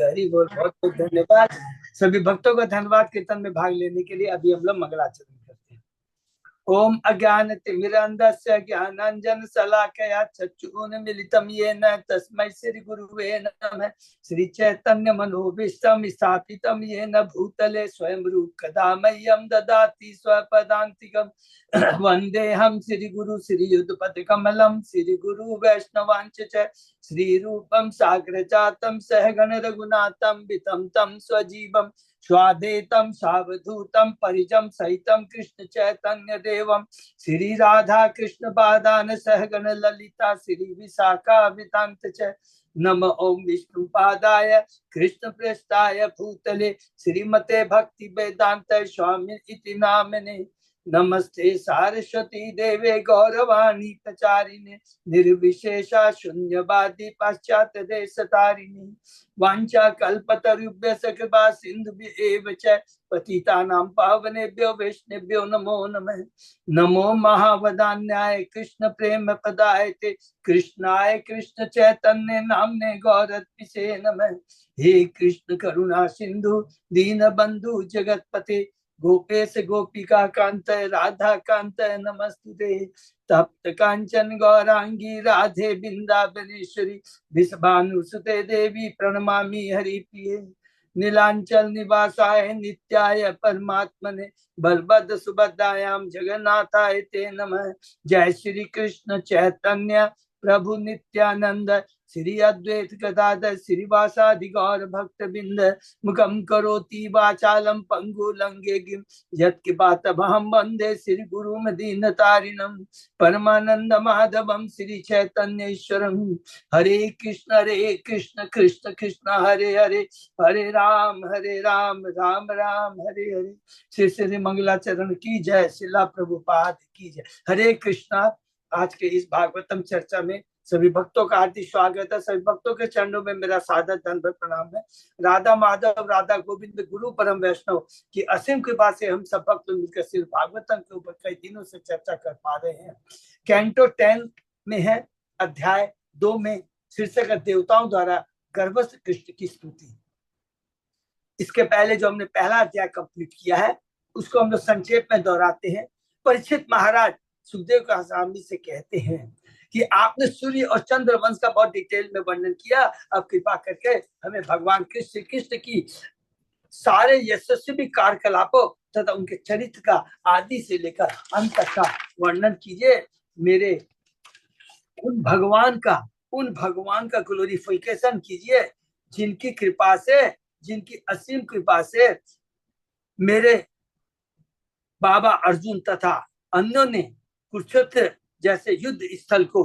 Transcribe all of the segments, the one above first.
हरि बोल। बहुत बहुत धन्यवाद सभी भक्तों का, धन्यवाद कीर्तन में भाग लेने के लिए। अभी हम लोग मंगलाचरण करते हैं। ओम अज्ञानतिमिरन्धस्य ज्ञानाञ्जन शलाकया चक्षुरुन्मीलितं येन तस्मै श्री गुरुवे नमः। श्री चैतन्य मनोभीष्टं स्थापितं येन भूतले स्वयं रूप कदा मह्यं ददाति स्वपदान्तिकम्। वन्देऽहं श्री गुरु श्री युगपदकमलं श्री गुरु वैष्णवांच च श्री रूपं साग्रजातं सहगण रघुनाथं वितं तं स्वजीवं स्वादेतं सावधूतं परिजं सहितं कृष्ण चैतन्य देवं श्री राधा कृष्ण पादान सहगण ललिता श्री विशाखा वितांत च। नम ओम विष्णु पादाय कृष्ण प्रेष्ठाय भूतले श्रीमते भक्ति वेदांत स्वामी इति नामने। नमस्ते सारस्वती देवे गौरवाणी प्रचारिणे निर्विशेषा शून्यवादी पाश्चात्य देश तारिणी। वांछा कल्पतरुभ्यश्च कृपा सिन्धुभ्येव च पतितानां पावनेभ्यो वैष्णवेभ्यो नमो नमः। नमो महावदान्याय कृष्ण प्रेम पदायते कृष्णाय कृष्ण चैतन्य नामने गौरत्पिषे नमः। हे कृष्ण करुणा सिंधु दीन बंधु जगतपते गोपेश गोपिका कांत राधा कांत नमस्तुते। तप्त कांचन गौरांगी राधे बिंदावनेश्वरी विषभानुसुते देवी प्रणमामि हरिप्रिये। नीलांचल निवासाय नित्याय परमात्मने बलभद्र सुभद्रायां जगन्नाथाय ते नमः। जय श्री कृष्ण चैतन्य प्रभु नित्यानंद श्री अद्वैत गदाधर श्रीवासादि गौर भक्त बिंद मुखम करोति वाचालम पंगु लंघेगिं यत्कृपातमहं वंदे श्री गुरुं दीनतारिणं परमानंद माधवं श्री चैतन्येश्वरं। हरे कृष्ण कृष्ण कृष्ण हरे हरे हरे राम राम राम हरे हरे। श्री श्री मंगलाचरण की जय। शिला प्रभुपाद की जय। हरे कृष्णा। आज के इस भागवतम चर्चा में सभी भक्तों का हार्दिक स्वागत है। सभी भक्तों के चरणों में मेरा सादर दंडवत प्रणाम है। राधा माधव राधा गोविंद गुरु परम वैष्णव की असीम कृपा से हम सब भक्त मिलकर सिर्फ भागवतम के ऊपर कई दिनों से चर्चा कर पा रहे हैं। कैंटो 10 में है, अध्याय 2 में शीर्षक देवताओं द्वारा गर्भस्थ कृष्ण की स्तुति। इसके पहले जो हमने पहला अध्याय कंप्लीट किया है उसको हम लोग संक्षेप में दोहराते हैं। परीक्षित महाराज सुखदेव का स्वामी से कहते हैं कि आपने सूर्य और चंद्र वंश का बहुत डिटेल में वर्णन किया। अब कृपा करके हमें भगवान कृष्ण की सारे यशस्वी कार्यकलापों तथा उनके चरित्र का आदि से लेकर अंत तक का वर्णन कीजिए। मेरे उन भगवान का ग्लोरिफिकेशन कीजिए जिनकी कृपा से, जिनकी असीम कृपा से मेरे बाबा अर्जुन तथा अन्यों ने कुरुक्षेत्र जैसे युद्ध स्थल को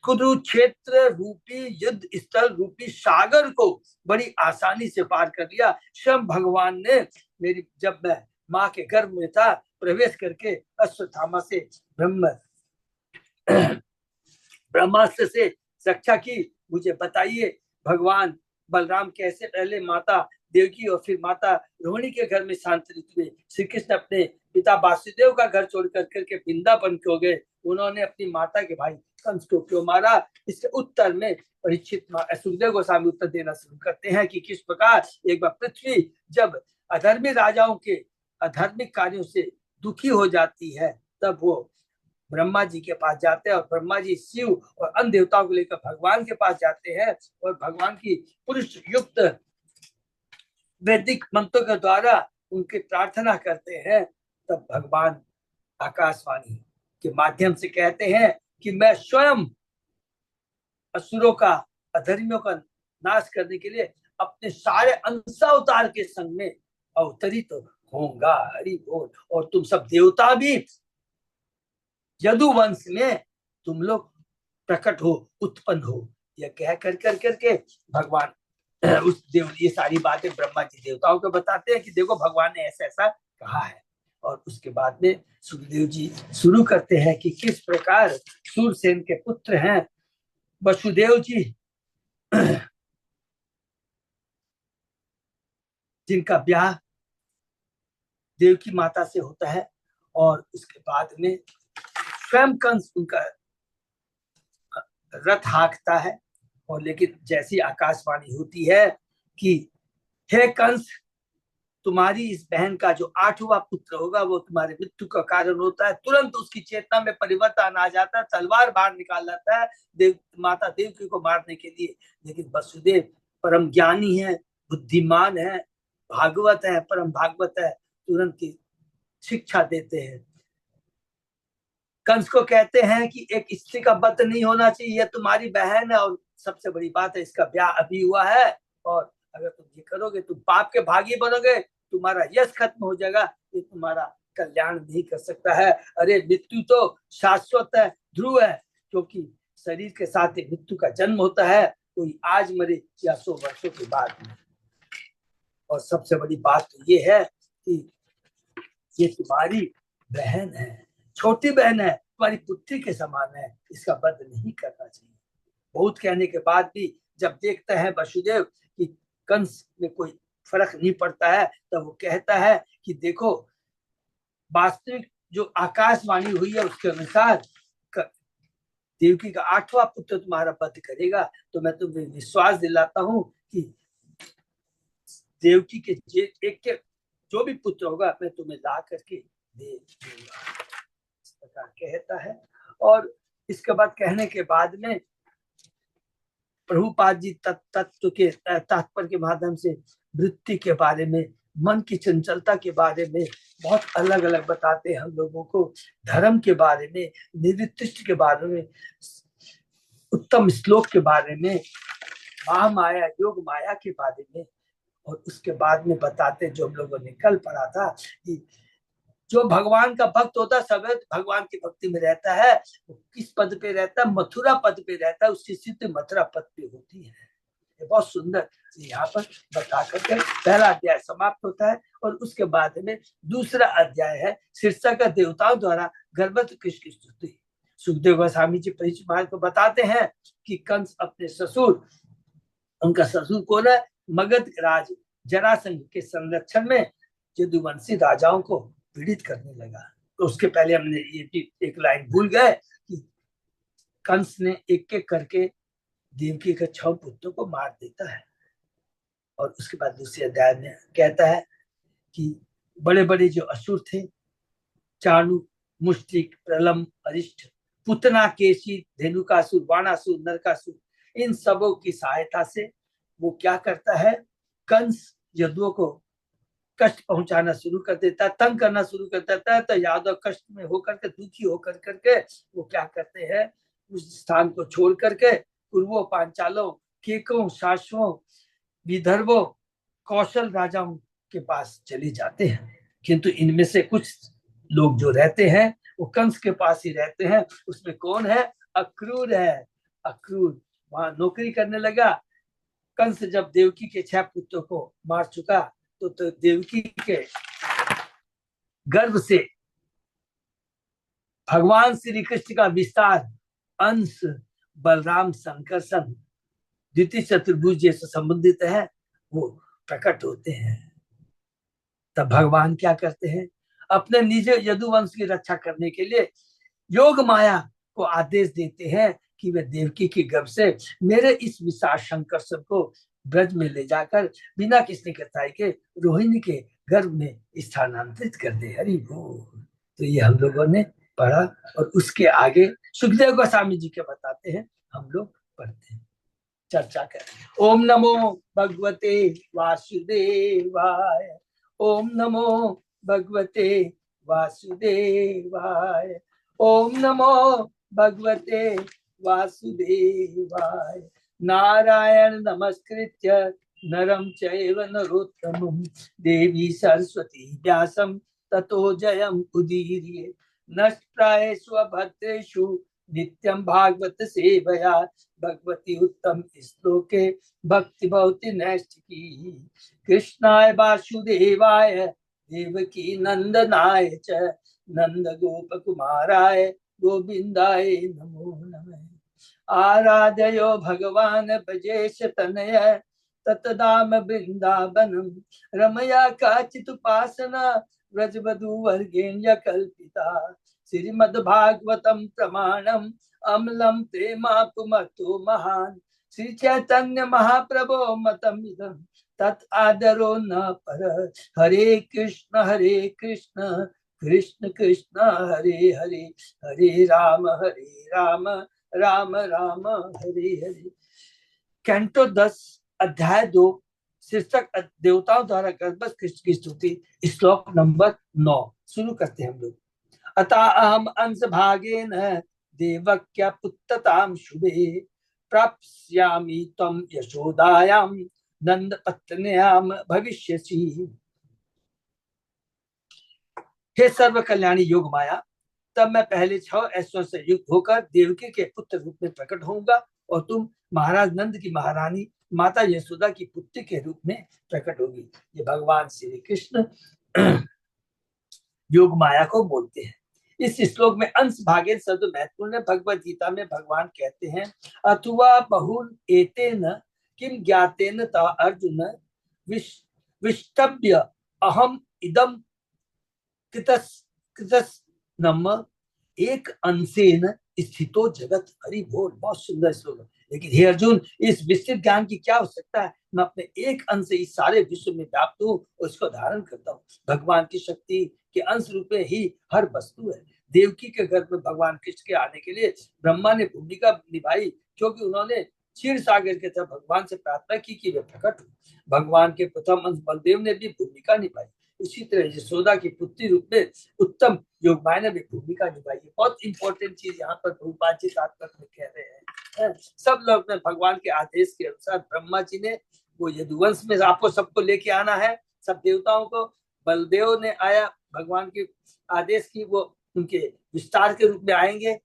कुरुक्षेत्र रूपी युद्ध स्थल रूपी सागर को बड़ी आसानी से पार कर लिया। स्वयं भगवान ने मेरी, जब मैं माँ के गर्भ में था, प्रवेश करके अश्वत्थामा से ब्रह्मास्त्र से रक्षा की। मुझे बताइए भगवान बलराम कैसे पहले माता देवकी और फिर माता रोहिणी के घर में शांतरित हुए। श्री कृष्ण अपने पिता वासुदेव का घर छोड़ करके वृंदावन क्यों गए? उन्होंने अपनी माता के भाई कंस को क्यों मारा? इसके उत्तर में परीक्षित सुखदेव गोस्वामी उत्तर देना शुरू करते हैं कि किस प्रकार एक बार पृथ्वी जब अधर्मी राजाओं के अधार्मिक कार्यों से दुखी हो जाती है तब वो ब्रह्मा जी के पास जाते हैं और ब्रह्मा जी शिव और अन्य देवताओं को लेकर भगवान के पास जाते हैं और भगवान की पुरुष युक्त वैदिक मंत्रों के द्वारा उनकी प्रार्थना करते हैं। तब भगवान आकाशवाणी के माध्यम से कहते हैं कि मैं स्वयं असुरों का, अधर्मियों का नाश करने के लिए अपने सारे अंशावतार के संग में अवतरित होऊंगा। हरि बोल। और तुम सब देवता भी यदुवंश में तुम लोग प्रकट हो, उत्पन्न हो। यह कह करके भगवान उस ये सारी बातें ब्रह्मा जी देवताओं को बताते हैं कि देखो भगवान ने ऐसा ऐसा कहा है। और उसके बाद में सुखदेव जी शुरू करते हैं कि किस प्रकार सूरसेन के पुत्र हैं वसुदेव जी, जिनका ब्याह देवकी माता से होता है और उसके बाद में स्वयं कंस उनका रथ हाँकता है और लेकिन जैसी आकाशवाणी होती है कि हे कंस, तुम्हारी इस बहन का जो 8वां पुत्र होगा वो तुम्हारे मृत्यु का कारण होता है, तुरंत उसकी चेतना में परिवर्तन आ जाता है, तलवार बाहर निकाल लाता है माता देवकी को मारने के लिए। लेकिन वसुदेव परम ज्ञानी है, बुद्धिमान है, भागवत है, परम भागवत है, तुरंत की शिक्षा देते हैं। कंस को कहते हैं कि एक स्त्री का वध नहीं होना चाहिए, यह तुम्हारी बहन है और सबसे बड़ी बात है इसका ब्याह अभी हुआ है, और अगर तुम ये करोगे तुम पाप के भागी बनोगे, तुम्हारा यश खत्म हो जाएगा, ये तुम्हारा कल्याण नहीं कर सकता है। अरे मृत्यु तो शाश्वत है, ध्रुव है, क्योंकि शरीर के साथ ही मृत्यु का जन्म होता है, कोई आज मरे या 100 वर्षों के बाद मरे। और सबसे बड़ी बात तो ये है कि ये तुम्हारी बहन है, छोटी बहन है, तुम्हारी पुत्री के समान है, इसका वध नहीं करना चाहिए। बहुत कहने के बाद भी जब देखते हैं वसुदेव कि कंस में कोई फर्क नहीं पड़ता है, तब वो कहता है कि देखो, वास्तविक जो आकाशवाणी हुई है उसके अनुसार देवकी का 8वां पुत्र तुम्हारा वध करेगा, तो मैं तुम्हें विश्वास दिलाता हूँ कि देवकी के एक के जो भी पुत्र होगा मैं तुम्हें ला करके दे दूंगा, इस प्रकार कहता है। और इसके बाद कहने के बाद में प्रभुपाद जी तत्व के तात्पर्य के माध्यम से वृत्ति के बारे में, मन की चंचलता के बारे में बहुत अलग अलग बताते हैं हम लोगों को, धर्म के बारे में, निवृत्तिष्ठ के बारे में, उत्तम श्लोक के बारे में, महामाया योग माया के बारे में, और उसके बाद में बताते जो हम लोगों ने कल पढ़ा था कि जो भगवान का भक्त होता है सब भगवान की भक्ति में रहता है, वो किस पद पे रहता है, मथुरा पद पे रहता है, उसकी स्थिति मथुरा पद पे होती है। ये बहुत सुंदर यहाँ पर बता करके पहला अध्याय समाप्त होता है, और उसके बाद में दूसरा अध्याय है शीर्षक देवताओं द्वारा गर्भवती कृष्ण की स्तुति। सुखदेव गोस्वामी जी परिचय मार्ग को बताते हैं कि कंस अपने ससुर, उनका ससुर कौन है, मगध राज जरासंध के संरक्षण में यदुवंशी राजाओं को पीड़ित करने लगा। तो उसके पहले हमने ये भी एक लाइन भूल गए कि कंस ने एक एक करके देवकी के 6 पुत्रों को मार देता है, और उसके बाद दूसरे अध्याय में कहता है कि बड़े बड़े जो असुर थे, चाणु, मुष्टिक, प्रलम, अरिष्ट, पुतना, केशी, धेनुकासुर, बाणासुर, नरकासुर, इन सबों की सहायता से वो क्या करता है, कंस यदुओं को कष्ट पहुंचाना शुरू कर देता है, तंग करना शुरू कर देता है। तो यादव कष्ट में होकर के, दुखी होकर करके वो क्या करते हैं, उस स्थान को छोड़ करके पूर्वों, पांचालों, केकों, शासवों, विदर्भों, कौशल राजाओं के पास चले जाते हैं। किंतु इनमें से कुछ लोग जो रहते हैं वो कंस के पास ही रहते हैं। उसमें कौन है, अक्रूर है। अक्रूर वहां नौकरी करने लगा। कंस जब देवकी के 6 पुत्रों को मार चुका तो देवकी के गर्भ से भगवान श्री कृष्ण का विस्तार, अंश, बलराम, संकर्षण, द्वितीय चतुर्भुज जैसे संबंधित है, वो प्रकट होते हैं। तब भगवान क्या करते हैं, अपने निज यदुवंश की रक्षा करने के लिए योग माया को आदेश देते हैं कि वे देवकी के गर्भ से मेरे इस विशाल संकर्षण को ब्रज में ले जाकर बिना किसी कसाई के रोहिणी के गर्भ में स्थानांतरित कर दे। हरि बोल। तो ये हम लोगों ने पढ़ा, और उसके आगे सुखदेव गोस्वामी जी के बताते हैं, हम लोग पढ़ते हैं, चर्चा करें। ओम नमो भगवते वासुदेवाय, ओम नमो भगवते वासुदेवाय, ओम नमो भगवते वासुदेवाय। नारायण नमस्कृत्य नरं चैव नरोत्तमं देवी सरस्वती व्यासं ततो जयम् उदीरये। नष्टायेषु भद्रेषु नित्यं भागवत सेवया भगवती उत्तम श्लोके भक्ति भवति नैष्ठिकी। कृष्णाय वासुदेवाय देवकी नंदनाय च नंद गोप कुमाराय गोविंदाय नमो नमः। आराधयो भगवान ब्रजेश तनय ततदाम वृंदावनम रमया काचिदुपासना व्रजवधू वर्गेण्य कल्पिता। श्रीमद्भागवतम प्रमाणम अम्लम प्रेमापुमतो महान श्री चैतन्य महाप्रभो मतमिदं तत् आदरो न पर। हरे कृष्ण कृष्ण कृष्ण हरे हरे, हरे राम राम राम हरे हरे। कैंटो 10 अध्याय 2 शीर्षक देवताओं द्वारा गर्भस्थ कृष्ण की स्तुति, श्लोक नंबर 9 शुरू करते हैं हम लोग। अतः अहम अंश भागेन देवक्या पुत्रताम शुभे प्राप्स्यामि त्वं यशोदायां नंद पत्न्याम भविष्यसि। हे सर्व कल्याणी योग माया, तब मैं पहले 6 ऐश्वर्य से युक्त होकर देवकी के पुत्र रूप में प्रकट होऊंगा और तुम महाराज नंद की महारानी माता यशोदा की पुत्री के रूप में प्रकट होगी। ये भगवान श्री कृष्ण योग माया को बोलते हैं। इस श्लोक में अंश भागेन शब्द महत्वपूर्ण है। भगवत गीता में भगवान कहते हैं अथवा बहुल एतेन किम ज्ञातेन ता अर्जुन विष्टभ्य अहम इदम कृतस नम एक अंशेन स्थितो जगत। हरि बोल, बहुत सुंदर श्लोक है। लेकिन हे अर्जुन, इस विस्तृत ज्ञान की क्या आवश्यकता है? मैं अपने एक अंश से इस सारे विश्व में व्याप्त हूँ और उसको धारण करता हूँ। भगवान की शक्ति के अंश रूप में ही हर वस्तु है। देवकी के गर्भ में भगवान कृष्ण के आने के लिए ब्रह्मा ने भूमिका निभाई, क्योंकि उन्होंने क्षीर सागर के तरफ भगवान से प्रार्थना की कि वे प्रकट हो। भगवान के प्रथम अंश बलदेव ने भी भूमिका निभाई। उसी तरह यशोदा की पुत्री रूप में उत्तम योग माया ने भी भूमिका निभाई है। बहुत इंपॉर्टेंट चीज यहाँ पर प्रभुपाद जी तात्पर्य में कह रहे हैं। सब लोग ने भगवान के आदेश के अनुसार ब्रह्मा जी ने वो यदुवंश में आपको सबको लेके आना है, सब देवताओं को। बलदेव ने आया, भगवान के आदेश की वो उनके विस्तार के रूप में आएंगे।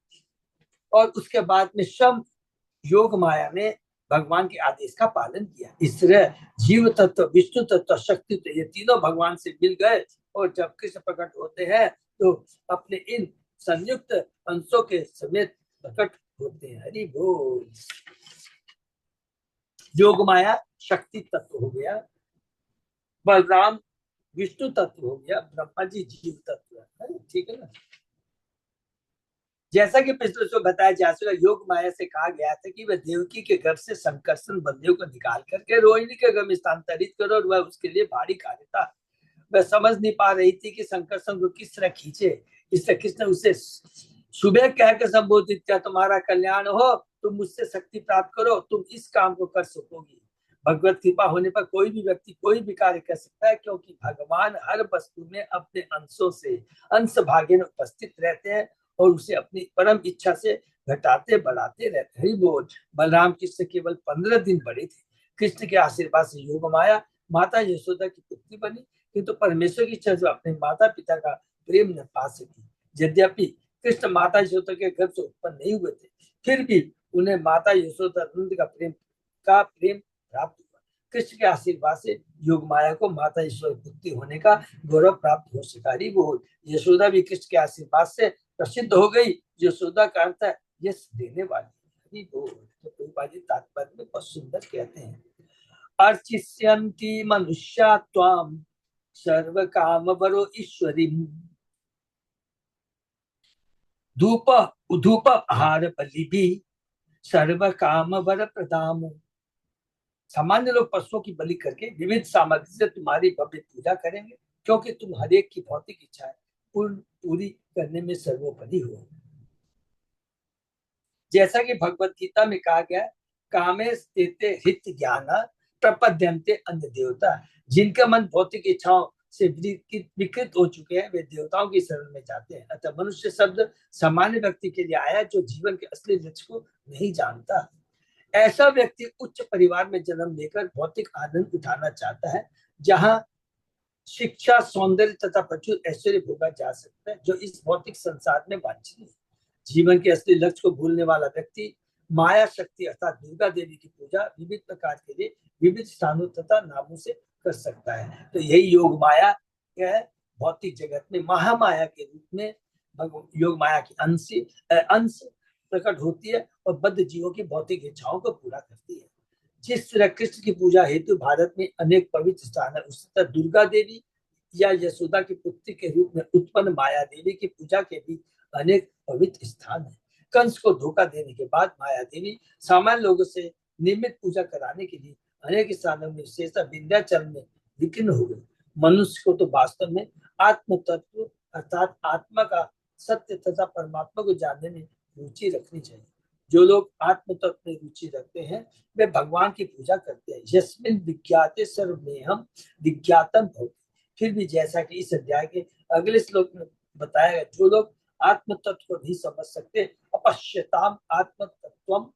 और उसके बाद में शम योग माया ने भगवान के आदेश का पालन किया। इस तरह जीव तत्व, विष्णु तत्व, शक्ति तत्व, ये तीनों भगवान से मिल गए और जब कृष्ण प्रकट होते हैं तो अपने इन संयुक्त अंशों के समेत प्रकट होते हैं। हरि बोल। योग माया शक्ति तत्व हो गया, बलराम विष्णु तत्व हो गया, ब्रह्मा जी जीव तत्व है। ठीक है ना। जैसा कि पिछले शो बताया जा चुका, योग माया से कहा गया था कि वह देवकी के गर्भ से संकर्षण बलदेव को निकाल करके रोहिणी के गर्भ में स्थानांतरित करो, और वह उसके लिए भारी कार्य था। वह समझ नहीं पा रही थी कि संकर्षण को किस तरह खींचे। इस तरह किसने उसे सुबह कहकर संबोधित किया, तुम्हारा कल्याण हो, तुम मुझसे शक्ति प्राप्त करो, तुम इस काम को कर सकोगी। भगवत कृपा होने पर कोई भी व्यक्ति कोई भी कार्य कर सकता है, क्योंकि भगवान हर वस्तु में अपने अंशों से अंश भागे में उपस्थित रहते हैं और उसे अपनी परम इच्छा से घटाते बढ़ाते रहते हैं। बोल। बलराम कृष्ण केवल 15 दिन बड़े थे। कृष्ण के आशीर्वाद से योग माया माता यशोदा की पुत्री बनी, किंतु परमेश्वर की इच्छा से अपने माता पिता का प्रेम न पा सकी। यद्यपि कृष्ण माता यशोदा के गर्भ से उत्पन्न नहीं हुए थे, फिर भी उन्हें माता यशोदा नंद का प्रेम प्राप्त हुआ। कृष्ण के आशीर्वाद से योग माया को माता यशोदा पुत्री होने का गौरव प्राप्त हो सका। बोल। यशोदा भी कृष्ण के आशीर्वाद से प्रसिद्ध हो गई। यशोदा का अर्थ है यश देने वाली। तो तात्पर्य में बहुत सुंदर कहते हैं, अर्चिष्यन्ति मनुष्या त्वां सर्व काम वरो ईश्वरी धूप धूप आहार बलि भी सर्व काम वर प्रदाम। सामान्य लोग पशुओं की बलि करके विविध सामग्री से तुम्हारी भव्य पूजा करेंगे, क्योंकि तुम हरेक की भौतिक इच्छाएं पूरी करने में सर्वोपरि हो। जैसा कि भगवत गीता में कहा गया, कामे स्थिते हित ज्ञान प्रपद्यन्ते अन्य देवता। जिनका मन भौतिक इच्छाओं से विकृत हो चुके हैं, वे देवताओं की शरण में जाते हैं। अतः मनुष्य शब्द सामान्य व्यक्ति के लिए आया जो जीवन के असली लक्ष्य को नहीं जानता। ऐसा व्यक्ति उच्च परिवार में जन्म लेकर भौतिक आनंद उठाना चाहता है, जहां शिक्षा, सौंदर्य तथा प्रचुर ऐश्वर्य भोगा जा सकता है, जो इस भौतिक संसार में वांछनीय है। जीवन के असली लक्ष्य को भूलने वाला व्यक्ति माया शक्ति अर्थात दुर्गा देवी की पूजा विविध प्रकार के लिए विविध स्थानों तथा नामों से कर सकता है। तो यही योग माया है। भौतिक जगत में महामाया के रूप में योग माया की अंश प्रकट होती है और बद्ध जीवों की भौतिक इच्छाओं को पूरा करती है। जिस तरह कृष्ण की पूजा हेतु भारत में अनेक पवित्र स्थान है, उसी तरह दुर्गा देवी या यशोदा की पुत्री के रूप में उत्पन्न माया देवी की पूजा के भी अनेक पवित्र स्थान है। कंस को धोखा देने के बाद माया देवी सामान्य लोगों से नियमित पूजा कराने के लिए अनेक स्थानों में विशेषतः विंध्याचल में विकीर्ण हो गए। मनुष्य को तो वास्तव में आत्म तत्व अर्थात आत्मा का सत्य तथा परमात्मा को जानने में रुचि रखनी चाहिए। जो लोग आत्म तत्व में रुचि रखते हैं वे भगवान की पूजा करते हैं। यस्मिन् विज्ञाते सर्वमेहं विज्ञातम् भवति। फिर भी जैसा कि इस अध्याय के अगले श्लोक में बताया गया, जो लोग आत्म तत्व को नहीं समझ सकते, अपश्यताम आत्म तत्वम,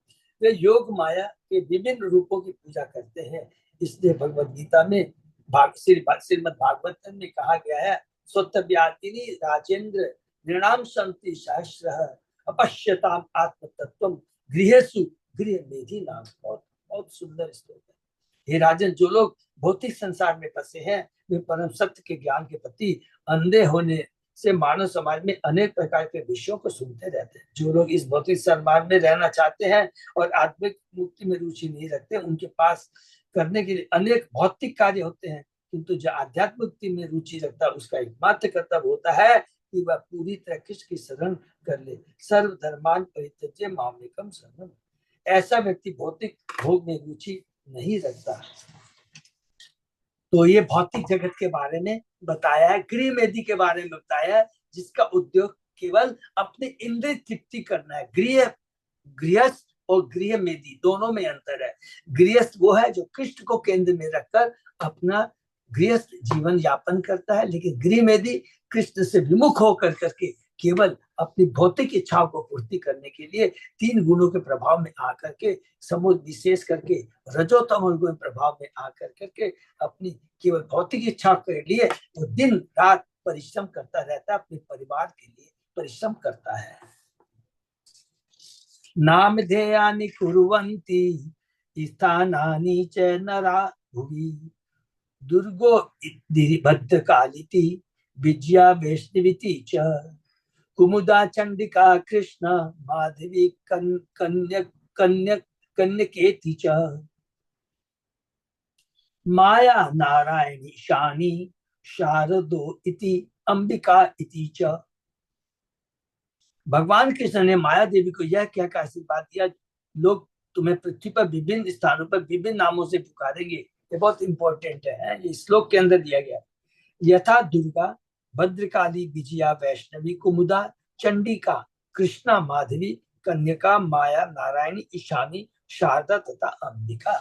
वे योग माया के विभिन्न रूपों की पूजा करते हैं। इसलिए भगवद गीता में श्रीमद् भागवतम में कहा गया है, स्वतव्यातिनी राजेंद्र नृणाम संति सहस्रः अपश्यताम आत्म तत्वम गृहेषु गृह मेधि नाम। बहुत सुंदर श्लोक है। हे राजन, जो लोग भौतिक संसार में फंसे हैं वे परम सत्य के ज्ञान के प्रति अंधे होने से मानव समाज में अनेक प्रकार के विषयों को सुनते रहते हैं। जो लोग इस भौतिक संसार में रहना चाहते हैं और आत्मिक मुक्ति में रुचि नहीं रखते, उनके पास करने के लिए अनेक भौतिक कार्य होते हैं, किंतु जो आध्यात्मिक मुक्ति में रुचि रखता है उसका एकमात्र कर्तव्य होता है कि वह पूरी तरह कृष्ण की शरण कर ले। सर्व धर्मान परित्यज्य मामेकम शरणम। ऐसा व्यक्ति भौतिक भोग में रुचि नहीं रखता। तो ये भौतिक जगत के बारे में बताया है, गृह मेदी के बारे में बताया है, जिसका उद्योग केवल अपने इंद्रिय तृप्ति करना है। गृहस्थ और गृह मेदी दोनों में अंतर है। गृहस्थ वो है जो कृष्ण को केंद्र में रखकर अपना गृहस्थ जीवन यापन करता है, लेकिन गृह मेदी कृष्ण से विमुख होकर करके केवल अपनी भौतिक इच्छाओं को पूर्ति करने के लिए तीन गुणों के प्रभाव में आकर के, समूह विशेष करके रजोतम गुण प्रभाव में आकर करके अपनी केवल भौतिक इच्छा के लिए वो दिन रात परिश्रम करता रहता है, अपने परिवार के लिए परिश्रम करता है। नाम ध्येयानि कुर्वन्ति स्थानानि च नरा भुवि दुर्गो भद्रकालिति विजया वैष्णवीति च कुमुदा चंडिका कृष्ण माधवी कन्यकेति च माया नारायणी शानी शारदो इति अंबिका इति च। भगवान कृष्ण ने माया देवी को यह कहकर आशीर्वाद दिया, लोग तुम्हें पृथ्वी पर विभिन्न स्थानों पर विभिन्न नामों से पुकारेंगे। ये बहुत इंपॉर्टेंट है, ये श्लोक के अंदर दिया गया। यथा दुर्गा, भद्रकाली, विजया, वैष्णवी, कुमुदा, चंडिका, कृष्णा, माधवी, कन्यका, माया, नारायणी, ईशानी, शारदा तथा अंबिका।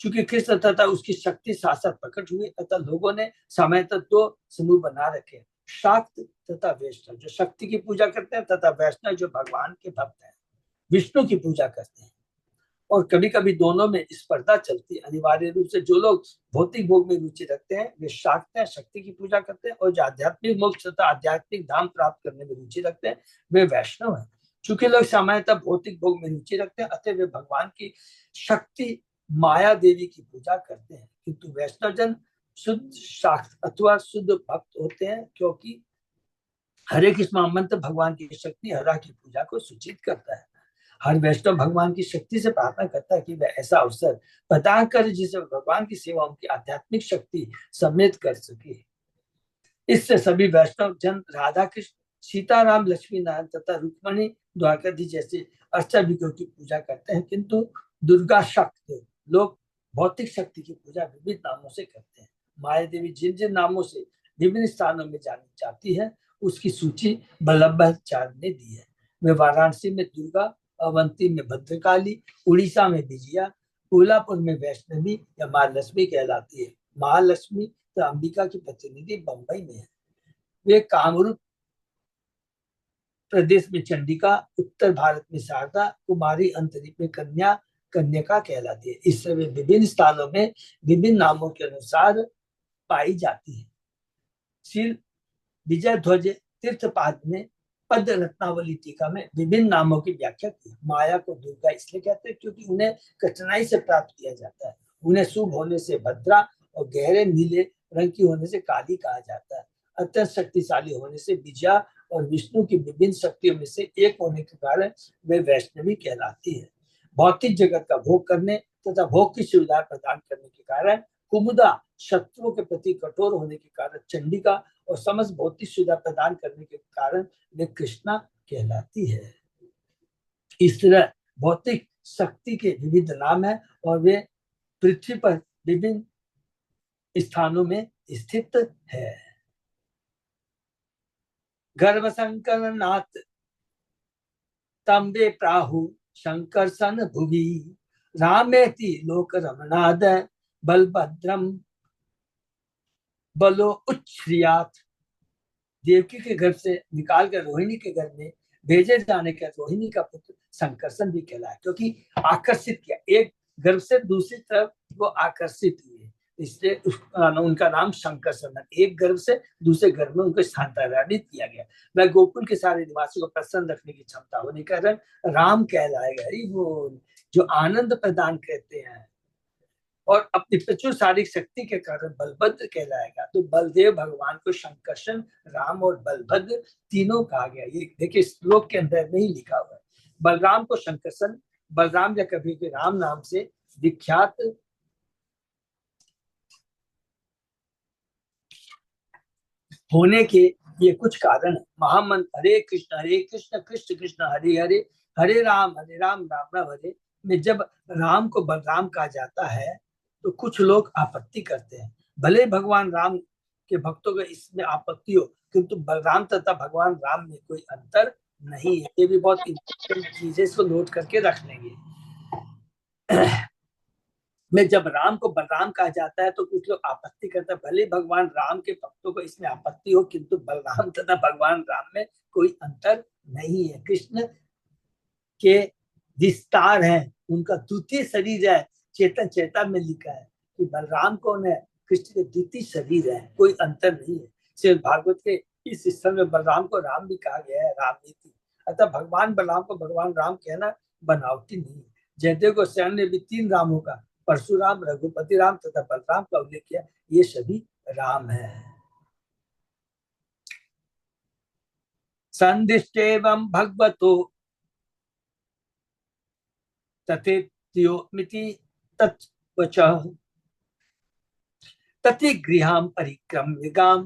चूंकि कृष्ण तथा उसकी शक्ति साक्षात प्रकट हुई, अतः लोगों ने समय तक दो समूह बना रखे, शाक्त तथा वैष्णव जो शक्ति की पूजा करते हैं, तथा वैष्णव जो भगवान के भक्त हैं, विष्णु की पूजा करते हैं। और कभी कभी दोनों में स्पर्धा चलती है। अनिवार्य रूप से जो लोग भौतिक भोग में रुचि रखते हैं वे शाक्त हैं, शक्ति की पूजा करते हैं, और जो आध्यात्मिक मोक्ष तथा आध्यात्मिक धाम प्राप्त करने में रुचि रखते हैं वे वैष्णव हैं। चूंकि लोग सामान्यतः भौतिक भोग में रुचि रखते हैं, अतः वे भगवान की शक्ति माया देवी की पूजा करते हैं, किंतु वैष्णव जन शुद्ध शाक्त अथवा शुद्ध भक्त होते हैं, क्योंकि हरे कृष्ण मंत्र भगवान की शक्ति हरा की पूजा को सूचित करता है। हर वैष्णव भगवान की शक्ति से प्रार्थना करता है कि वह ऐसा अवसर प्रदान करे जिससे भगवान की सेवा उनकी आध्यात्मिक शक्ति समेत कर सके। इससे सभी वैष्णव जन राधा कृष्ण, सीताराम, लक्ष्मी नारायण तथा रुक्मणी, द्वारकाधीश जैसे अष्टविग्रहों की पूजा करते हैं, किंतु दुर्गा शक्ति लोग भौतिक शक्ति की पूजा विविध नामों से करते हैं। माया देवी जिन जिन नामों से विभिन्न स्थानों में जानी जाती है उसकी सूची वल्लभाचार्य ने दी है। वे वाराणसी में दुर्गा, अवंती में भद्रकाली, उड़ीसा में विजया, कोल्हापुर में वैष्णवी या महालक्ष्मी कहलाती है। महालक्ष्मी तो अंबिका की प्रतिनिधि बंबई में है। वे कामरूप प्रदेश में चंडिका, उत्तर भारत में शारदा, कुमारी अंतरिक्ष में कन्यका कहलाती है। इससे वे विभिन्न स्थानों में विभिन्न नामों के अनुसार पाई जाती है। श्री विजय ध्वज तीर्थपाद ने पद रत्नावली टीका में विभिन्न नामों की व्याख्या की। माया को दुर्गा इसलिए कहते हैं क्योंकि उन्हें कठिनाई से प्राप्त किया जाता है। उन्हें शुभ होने से भद्रा और गहरे नीले रंग की होने से काली कहा जाता है। अत्यंत शक्तिशाली होने से विजया और विष्णु की विभिन्न शक्तियों में से एक होने के कारण वे वैष्णवी कहलाती है। भौतिक जगत का भोग करने तथा भोग की सुविधा प्रदान करने के कारण कुमुदा, शत्रुओं के प्रति कठोर होने के कारण चंडिका, और समस्त भौतिक सुविधा प्रदान करने के कारण वे कृष्णा कहलाती है। इस तरह भौतिक शक्ति के विविध नाम है और वे पृथ्वी पर विभिन्न स्थानों में स्थित है। गर्भ शंकर नाथ तंबे प्राहु शंकर सन भुवि रामेति लोक रमनाद बलभद्रम बलो उच्छ्रियात। देवकी के गर्भ से निकाल कर रोहिणी के गर्भ में भेजे जाने के रोहिणी का पुत्र शंकरसन भी कहलाया, क्योंकि आकर्षित किया, एक गर्भ से दूसरी तरफ वो आकर्षित हुए, इसलिए उनका नाम शंकरसन, एक गर्भ से दूसरे गर्भ में उनको स्थानांतरित किया गया। वह गोकुल के सारे निवासियों को प्रसन्न रखने की क्षमता होने के कारण राम कहलाएगा। वो जो आनंद प्रदान करते हैं और अपनी प्रचुर शारीरिक शक्ति के कारण बलभद्र कहलाएगा। तो बलदेव भगवान को शंकरसन, राम और बलभद्र तीनों कहा गया। ये देखिए श्लोक के अंदर में ही लिखा हुआ है। बलराम को शंकरसन, बलराम या कभी भी राम नाम से विख्यात होने के ये कुछ कारण। महामंत्र हरे कृष्ण कृष्ण कृष्ण हरे हरे, हरे राम राम राम हरे में जब राम को बलराम कहा जाता है तो कुछ लोग आपत्ति करते हैं। भले भगवान राम के भक्तों को इसमें आपत्ति हो, किंतु बलराम तथा भगवान राम में कोई अंतर नहीं है। ये भी बहुत इंपॉर्टेंट चीज है, इसको नोट करके रख लेंगे। में जब राम को बलराम कहा जाता है तो कुछ लोग आपत्ति करते हैं। भले भगवान राम के भक्तों को इसमें आपत्ति हो, किंतु बलराम तथा भगवान राम में कोई अंतर नहीं है। कृष्ण के विस्तार है, उनका द्वितीय शरीर है। चेतन चेता में लिखा है कि बलराम कौन है, कृष्ण के द्वितीय शरीर है, कोई अंतर नहीं है। श्रीमद् भागवत के इस स्थल में बलराम को राम भी कहा गया है, राम नीति। अतः भगवान बलराम को भगवान राम कहना बनावटी नहीं है। जयदेव गोस्वामी ने भी 3 रामों का, परशुराम, रघुपति राम तथा बलराम का उल्लेख किया। ये सभी राम है। संदिष्टेवं भगवतो तथेत्योमिति तत्वचः ततिगृहां परिक्रम्य गाम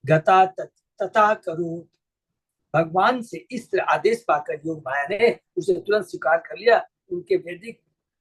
गता तथा करोत्। भगवान से इस तरह आदेश पाकर योग माया ने उसे तुरंत स्वीकार कर लिया।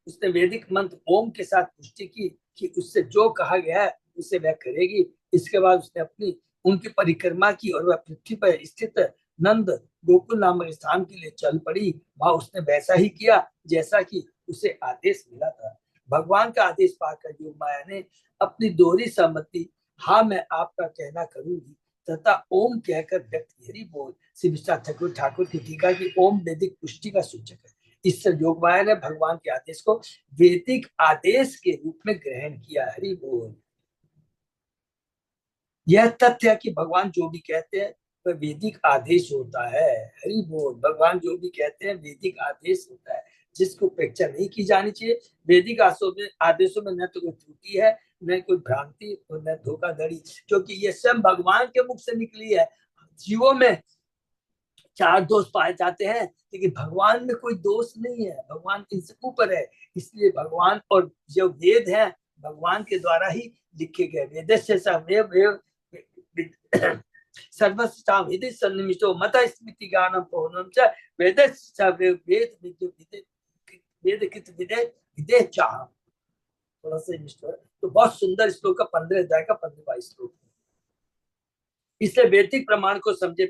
उसने वैदिक मंत्र ओम के साथ पुष्टि की कि उससे जो कहा गया है उसे वह करेगी। इसके बाद उसने उनकी परिक्रमा की और वह पृथ्वी पर स्थित नंद गोकुल नामक स्थान के लिए चल पड़ी। वहां उसने वैसा ही किया जैसा कि उसे आदेश मिला था। भगवान का आदेश पाकर योग माया ने अपनी दोहरी सहमति, हाँ मैं आपका कहना करूंगी, तथा ओम कहकर व्यक्त की। बोल श्री विश्वनाथ ठाकुर की टीका की ओम वैदिक पुष्टि का सूचक है। इस योग माया ने भगवान के आदेश को वैदिक आदेश के रूप में ग्रहण किया। हरि बोल। यह तथ्य है कि भगवान जो भी कहते हैं वह वैदिक आदेश होता है। हरि बोल। भगवान जो भी कहते हैं वैदिक आदेश होता है, जिसको उपेक्षा नहीं की जानी चाहिए। वैदिक आदेशों में न तो कोई त्रुटि है, न कोई भ्रांति और न धोखाधड़ी, क्योंकि ये सब भगवान के मुख से निकली है। जीवों में 4 दोष पाए जाते हैं, लेकिन भगवान में कोई दोष नहीं है। भगवान इनसे ऊपर है। इसलिए भगवान और जो वेद है भगवान के द्वारा ही लिखे गए। वेदस्य समेव सर्वस्ताम हित सन्निमिषो मत स्मृति गानम पौनम च वेदस्य वेद वेद कृत विदे चाह। थोड़ा सा तो बहुत सुंदर श्लोक का 15 अध्याय का 15वां श्लोक है। इसलिए वैदिक प्रमाण को समझे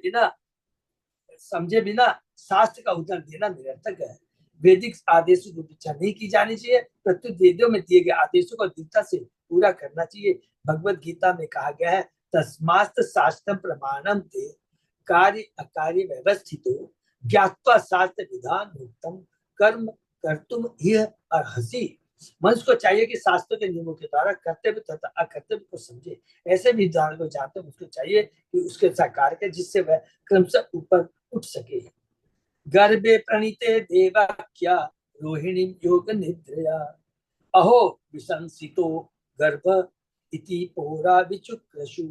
बिना शास्त्र का उदाहरण देना निरर्थक है। वैदिक आदेशों की पीछा नहीं की जानी चाहिए, प्रत्युत वेदों में दिए गए आदेशों को दृढ़ता से पूरा करना चाहिए। भगवत गीता में कहा गया है, तस्मास्त शास्त्रम प्रमाणम ते कार्य अकार्य व्यवस्थितो ज्ञात्वा शास्त्र विधान उत्तम कर्म कर्तुम यह अर्हसि। मनुष्य को चाहिए कि शास्त्रों के नियमों के द्वारा कर्तव्य तथा अकर्तव्य को समझे। ऐसे विधान को जानते उसको चाहिए कि उसके साथ कार्य करे, जिससे वह क्रमशः ऊपर उठ सके। गर्भे प्रणीते देवाख्या रोहिणी योग निद्रया अहो विशंसितो गर्भ इति पोरा विचुक्रशु।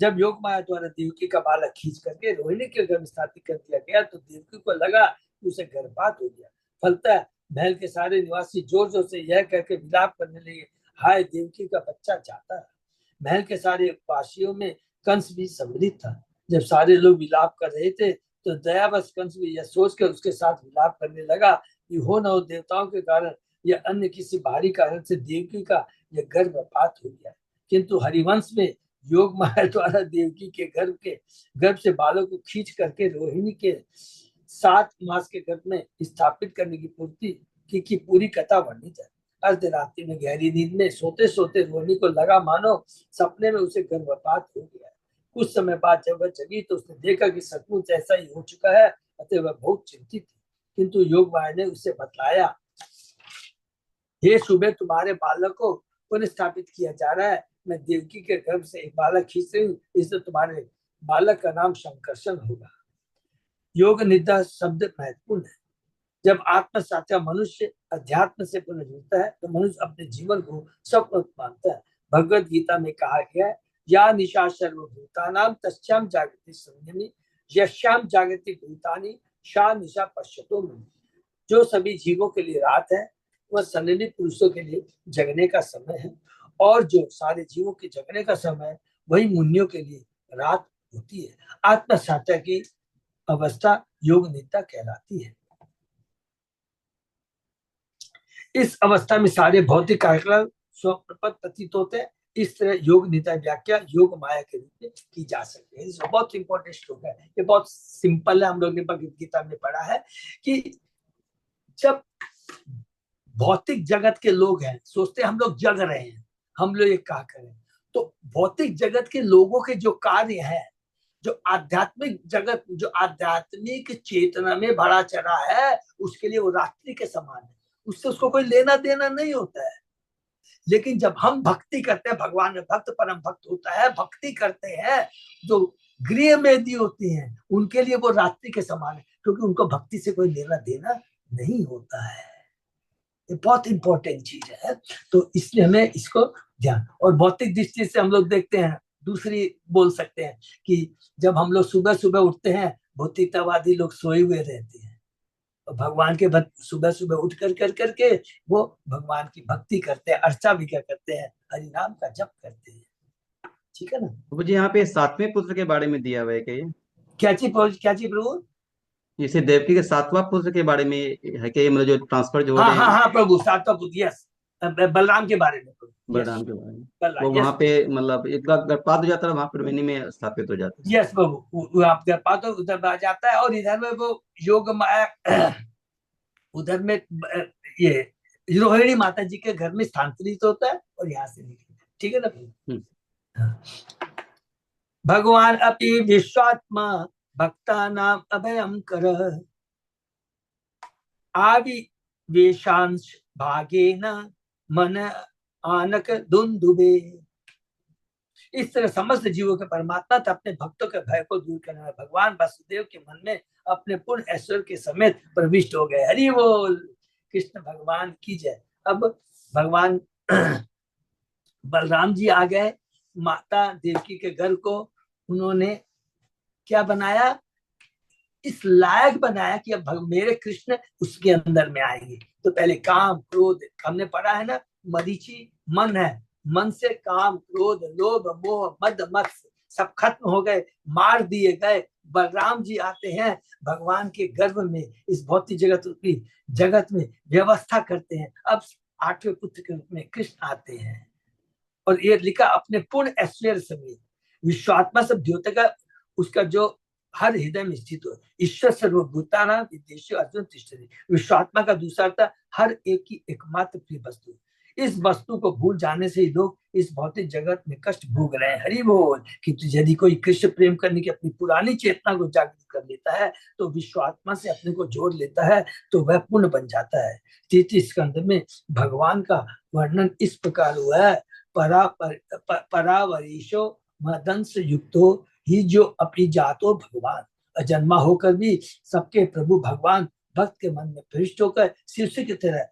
जब योग माया द्वारा देवकी का बालक खींच करके रोहिणी के गर्भ स्थापित कर दिया गया तो देवकी को लगा कि उसे गर्भपात हो गया। फलतः महल के सारे निवासी जोर जोर से यह कहकर विलाप करने लगे, हाय देवकी का बच्चा जाता है। महल के सारे वासियों में कंस भी सम्मिलित था। जब सारे लोग विलाप कर रहे थे तो दयावश कंस भी यह सोच कर उसके साथ विलाप करने लगा कि हो न हो देवताओं के कारण या अन्य किसी बाहरी कारण से देवकी का यह गर्भपात हो गया। किंतु हरिवंश में योग माया द्वारा देवकी के गर्भ से बालक को खींच करके रोहिणी के 7 मास के गर्भ में स्थापित करने की पूर्ति की पूरी कथा वर्णित है। अर्धरात्रि में गहरी नींद में सोते सोते रोहिणी को लगा मानो सपने में उसे गर्भपात हो गया। कुछ समय बाद जब वह जगी तो उसने देखा कि सचमुच ऐसा ही हो चुका है, अतः वह बहुत चिंतित थी। किंतु योग माया ने उसे बतलाया, हे सुबह तुम्हारे बालक को पुनः स्थापित किया जा रहा है। मैं देवकी के गर्भ से एक बालक खींच रही हूँ, इसलिए तुम्हारे बालक का नाम शंकरशन होगा। योग निद्रा शब्द महत्वपूर्ण है। जब आत्म साचा मनुष्य अध्यात्म से पुनः जुड़ता है तो मनुष्य अपने जीवन को स्वप्न मानता है। भगवत गीता में कहा गया है, या निशा सर्वभूतानां तस्याम जागृति संयमी यस्याम जागृति भूतानि सा निशा पश्यतो मुनि। जो सभी जीवों के लिए रात है वह संयमी पुरुषों के लिए जगने का समय है, और जो सारे जीवों के जगने का समय है वही मुनियों के लिए रात होती है। आत्म साचा की अवस्था योग निद्रा कहलाती है। इस अवस्था में सारे भौतिक कार्यक्रम स्वप्रपद प्रतीत होते हैं। इस तरह योग निद्रा व्याख्या योग माया के रूप में की जा सकती है। बहुत इंपॉर्टेंट श्लोक है, ये बहुत सिंपल है। हम लोग ने भगवत गीता में पढ़ा है कि जब भौतिक जगत के लोग हैं, सोचते हैं हम लोग जग रहे हैं, हम लोग ये क्या करें, तो भौतिक जगत के लोगों के जो कार्य है, जो आध्यात्मिक जगत, जो आध्यात्मिक चेतना में भरा चढ़ा है, उसके लिए वो रात्रि के समान है, उससे उसको कोई लेना देना नहीं होता है। लेकिन जब हम भक्ति करते हैं, भगवान में भक्त परम भक्त होता है, भक्ति करते हैं, जो गृह मेदी होती हैं उनके लिए वो रात्रि के समान है, क्योंकि उनको भक्ति से कोई लेना देना नहीं होता है। ये बहुत इंपॉर्टेंट चीज है, तो इसलिए हमें इसको ध्यान। और भौतिक दृष्टि से हम लोग देखते हैं, दूसरी बोल सकते हैं कि जब हम लोग सुबह सुबह उठते हैं, भौतिकतावादी लोग सोए हुए रहते हैं, और भगवान के भक्त सुबह सुबह उठ कर करके वो भगवान की भक्ति करते हैं, अर्चा भी क्या करते हैं, हरि नाम का जप करते हैं। ठीक है ना। मुझे यहाँ पे 7वें पुत्र के बारे में दिया हुआ है क्या ये? क्या चीज प्रभु? जैसे देवकी के 7वां पुत्र के बारे में है क्या ये, मतलब जो ट्रांसफर जो हो हाँ रहे हाँ हैं हाँ प्रभु, 7वां पुत्र, यस, बलराम के बारे में प्रभु, यस, बलराम के बारे में, वो बलराम, वहां यस, पे मतलब एक गर्भपात हो जाता है, वहां पर रोहिणी में स्थापित हो जाता है। यस प्रभु, वो आप कर पाते हो, उधर आ जाता है, और इधर में वो योग माया उधर में ये रोहिणी माता जी के घर में स्थानांतरित होता है और यहाँ से निकलता है। ठीक है ना प्रभु। भगवान अपि विश्वात्मा भक्ता नाम अभयम कर आविवेशांश भागेन मन आनक दुंदुबे। इस तरह समस्त जीवों के परमात्मा था, अपने भक्तों के भय को दूर करने वाले भगवान वासुदेव के मन में अपने पूर्ण ऐश्वर्य के समेत प्रविष्ट हो गए। हरि बोल, कृष्ण भगवान की जय। अब भगवान बलराम जी आ गए, माता देवकी के घर को उन्होंने क्या बनाया, इस लायक बनाया कि अब मेरे कृष्ण उसके अंदर में आएंगे। तो पहले काम क्रोध, हमने पढ़ा है ना, मरीचि मन है, मन से काम क्रोध लोभ मोह मद मत्स्य सब खत्म हो गए, मार दिए गए। बलराम जी आते हैं भगवान के गर्भ में, इस भौतिक जगत में व्यवस्था करते हैं। अब 8वें पुत्र के रूप में कृष्ण आते हैं, और ये लिखा अपने पूर्ण ऐश्वर्य समेत। विश्वात्मा सब द्योतक का उसका जो हर हृदय में स्थित हो, ईश्वर सर्वभूतानां विदेशी अर्जुन तिष्ठति। विश्वात्मा का दूसरा अर्थ हर एक की एकमात्र प्रिय वस्तु। इस वस्तु को भूल जाने से ही लोग इस भौतिक जगत में कष्ट भोग रहे हैं। हरि बोल। किंतु यदि कोई कृष्ण प्रेम करने की अपनी पुरानी चेतना को जागृत कर लेता है, तो विश्वात्मा से अपने को जोड़ लेता है, तो वह पूर्ण बन जाता है। 33 स्कंद में भगवान का वर्णन इस प्रकार हुआ है, परावरीशो मदंस युक्तो ही जो अपनी जातो भगवान, अजन्मा होकर भी सबके प्रभु भगवान भक्त के मन में प्रविष्ट होकर शीर्ष की तरह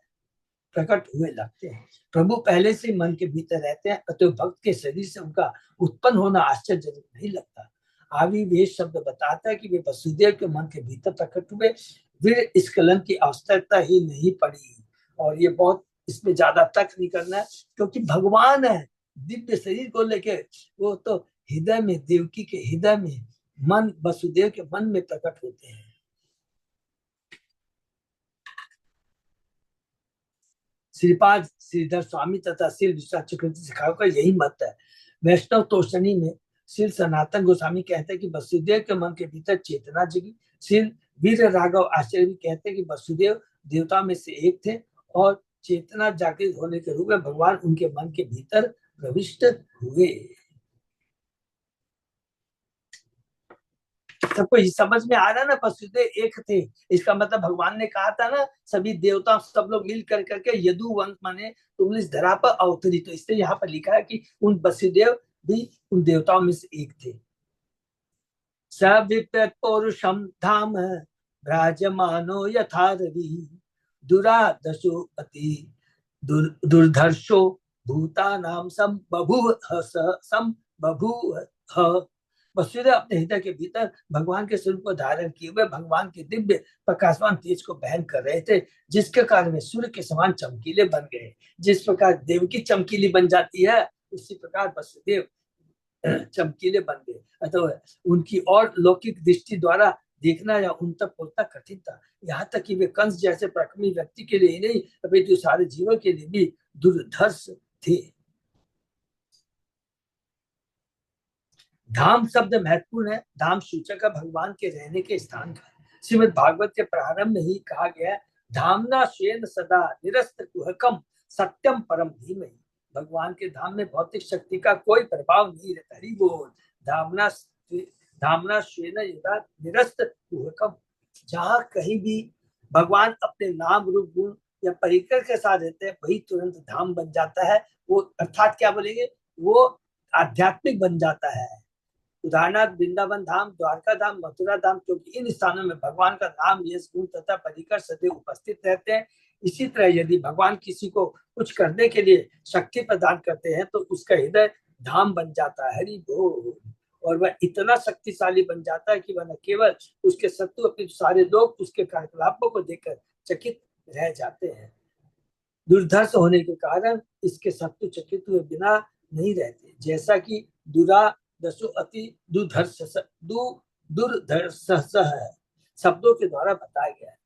प्रकट हुए लगते हैं। प्रभु पहले से मन के भीतर रहते हैं, अतः भक्त के शरीर से उनका उत्पन्न होना आश्चर्यजनक नहीं लगता। आविवेश शब्द बताता है कि वे वसुदेव के मन के भीतर प्रकट हुए, फिर इस कलम की आवश्यकता ही नहीं पड़ी। और ये बहुत, इसमें ज्यादा तर्क नहीं करना है, क्योंकि भगवान है, दिव्य शरीर को लेके वो तो हृदय में, देवकी के हृदय में मन वसुदेव के मन में प्रकट होते हैं। श्रीपाद श्रीधर स्वामी तथा श्री विश्वनाथ चक्रवर्ती सिखाओं का यही मत है। वैष्णव तोषणी में श्री सनातन गोस्वामी कहते हैं कि वसुदेव के मन के भीतर चेतना जगी। श्री वीर राघव आचार्य भी कहते हैं कि वसुदेव देवता में से एक थे और चेतना जागृत होने के रूप में भगवान उनके मन के भीतर प्रविष्ट हुए। सबको समझ में आ रहा है ना, वसुदेव एक थे, इसका मतलब भगवान ने कहा था ना सभी देवता सब लोग मिल कर करके यदुवंश माने तुम इस धरा पर अवतरी, तो इसलिए यहाँ पर लिखा है कि उन वसुदेव भी उन देवताओं में से एक थे। सविप्रेत पौरुषम धाम भ्राजमानो यथा रवि दुरादशो अति दुर्धर्षो भूतानाम संबभूव। वसुदेव अपने हृदय के भीतर भगवान के स्वरूप को धारण किए हुए भगवान के दिव्य प्रकाशवान तेज को बहन कर रहे थे, जिसके कारण वे सूर्य के समान चमकीले बन गए। जिस प्रकार देवकी चमकीली बन जाती है, उसी प्रकार वसुदेव चमकीले बन गए। अतः उनकी और लौकिक दृष्टि द्वारा देखना या उन तक पहुंचना कठिन था। यहाँ तक कि वे कंस जैसे पराक्रमी व्यक्ति के लिए ही नहीं, अपितु सारे जीवों के लिए भी दुर्धर्ष थे। धाम शब्द महत्वपूर्ण है। धाम सूचक है भगवान के रहने के स्थान का। श्रीमद् भागवत के प्रारंभ में ही कहा गया है, धामना स्वेन सदा निरस्त कुहकम सत्यम परम धीमहि। भगवान के धाम में भौतिक शक्ति का कोई प्रभाव नहीं रहता। हरि बोल। धामना स्वेन यदा निरस्त कुहकम, जहाँ कहीं भी भगवान अपने नाम रूप गुण या परिकर के साथ रहते हैं, वही तुरंत धाम बन जाता है। वो अर्थात क्या बोलेंगे, वो आध्यात्मिक बन जाता है। उदाहरणार्थ वृंदावन धाम, द्वारका धाम, मथुरा धाम, क्योंकि इन स्थानों में भगवान का नाम, यश, गुण तथा परिकर सदैव उपस्थित रहते हैं। इसी तरह यदि भगवान किसी को कुछ करने के लिए शक्ति प्रदान करते हैं तो उसका हृदय धाम बन जाता है। हरि बोल। और वह इतना शक्तिशाली बन जाता है कि वह न केवल उसके शत्रु अपितु सारे लोग उसके कार्यकलापों को देखकर चकित रह जाते हैं। दुर्धर्ष होने के कारण इसके शत्रु चकित हुए बिना नहीं रहते, जैसा कि दुरादशो अति दुर्धर्ष है शब्दों के द्वारा बताया गया है।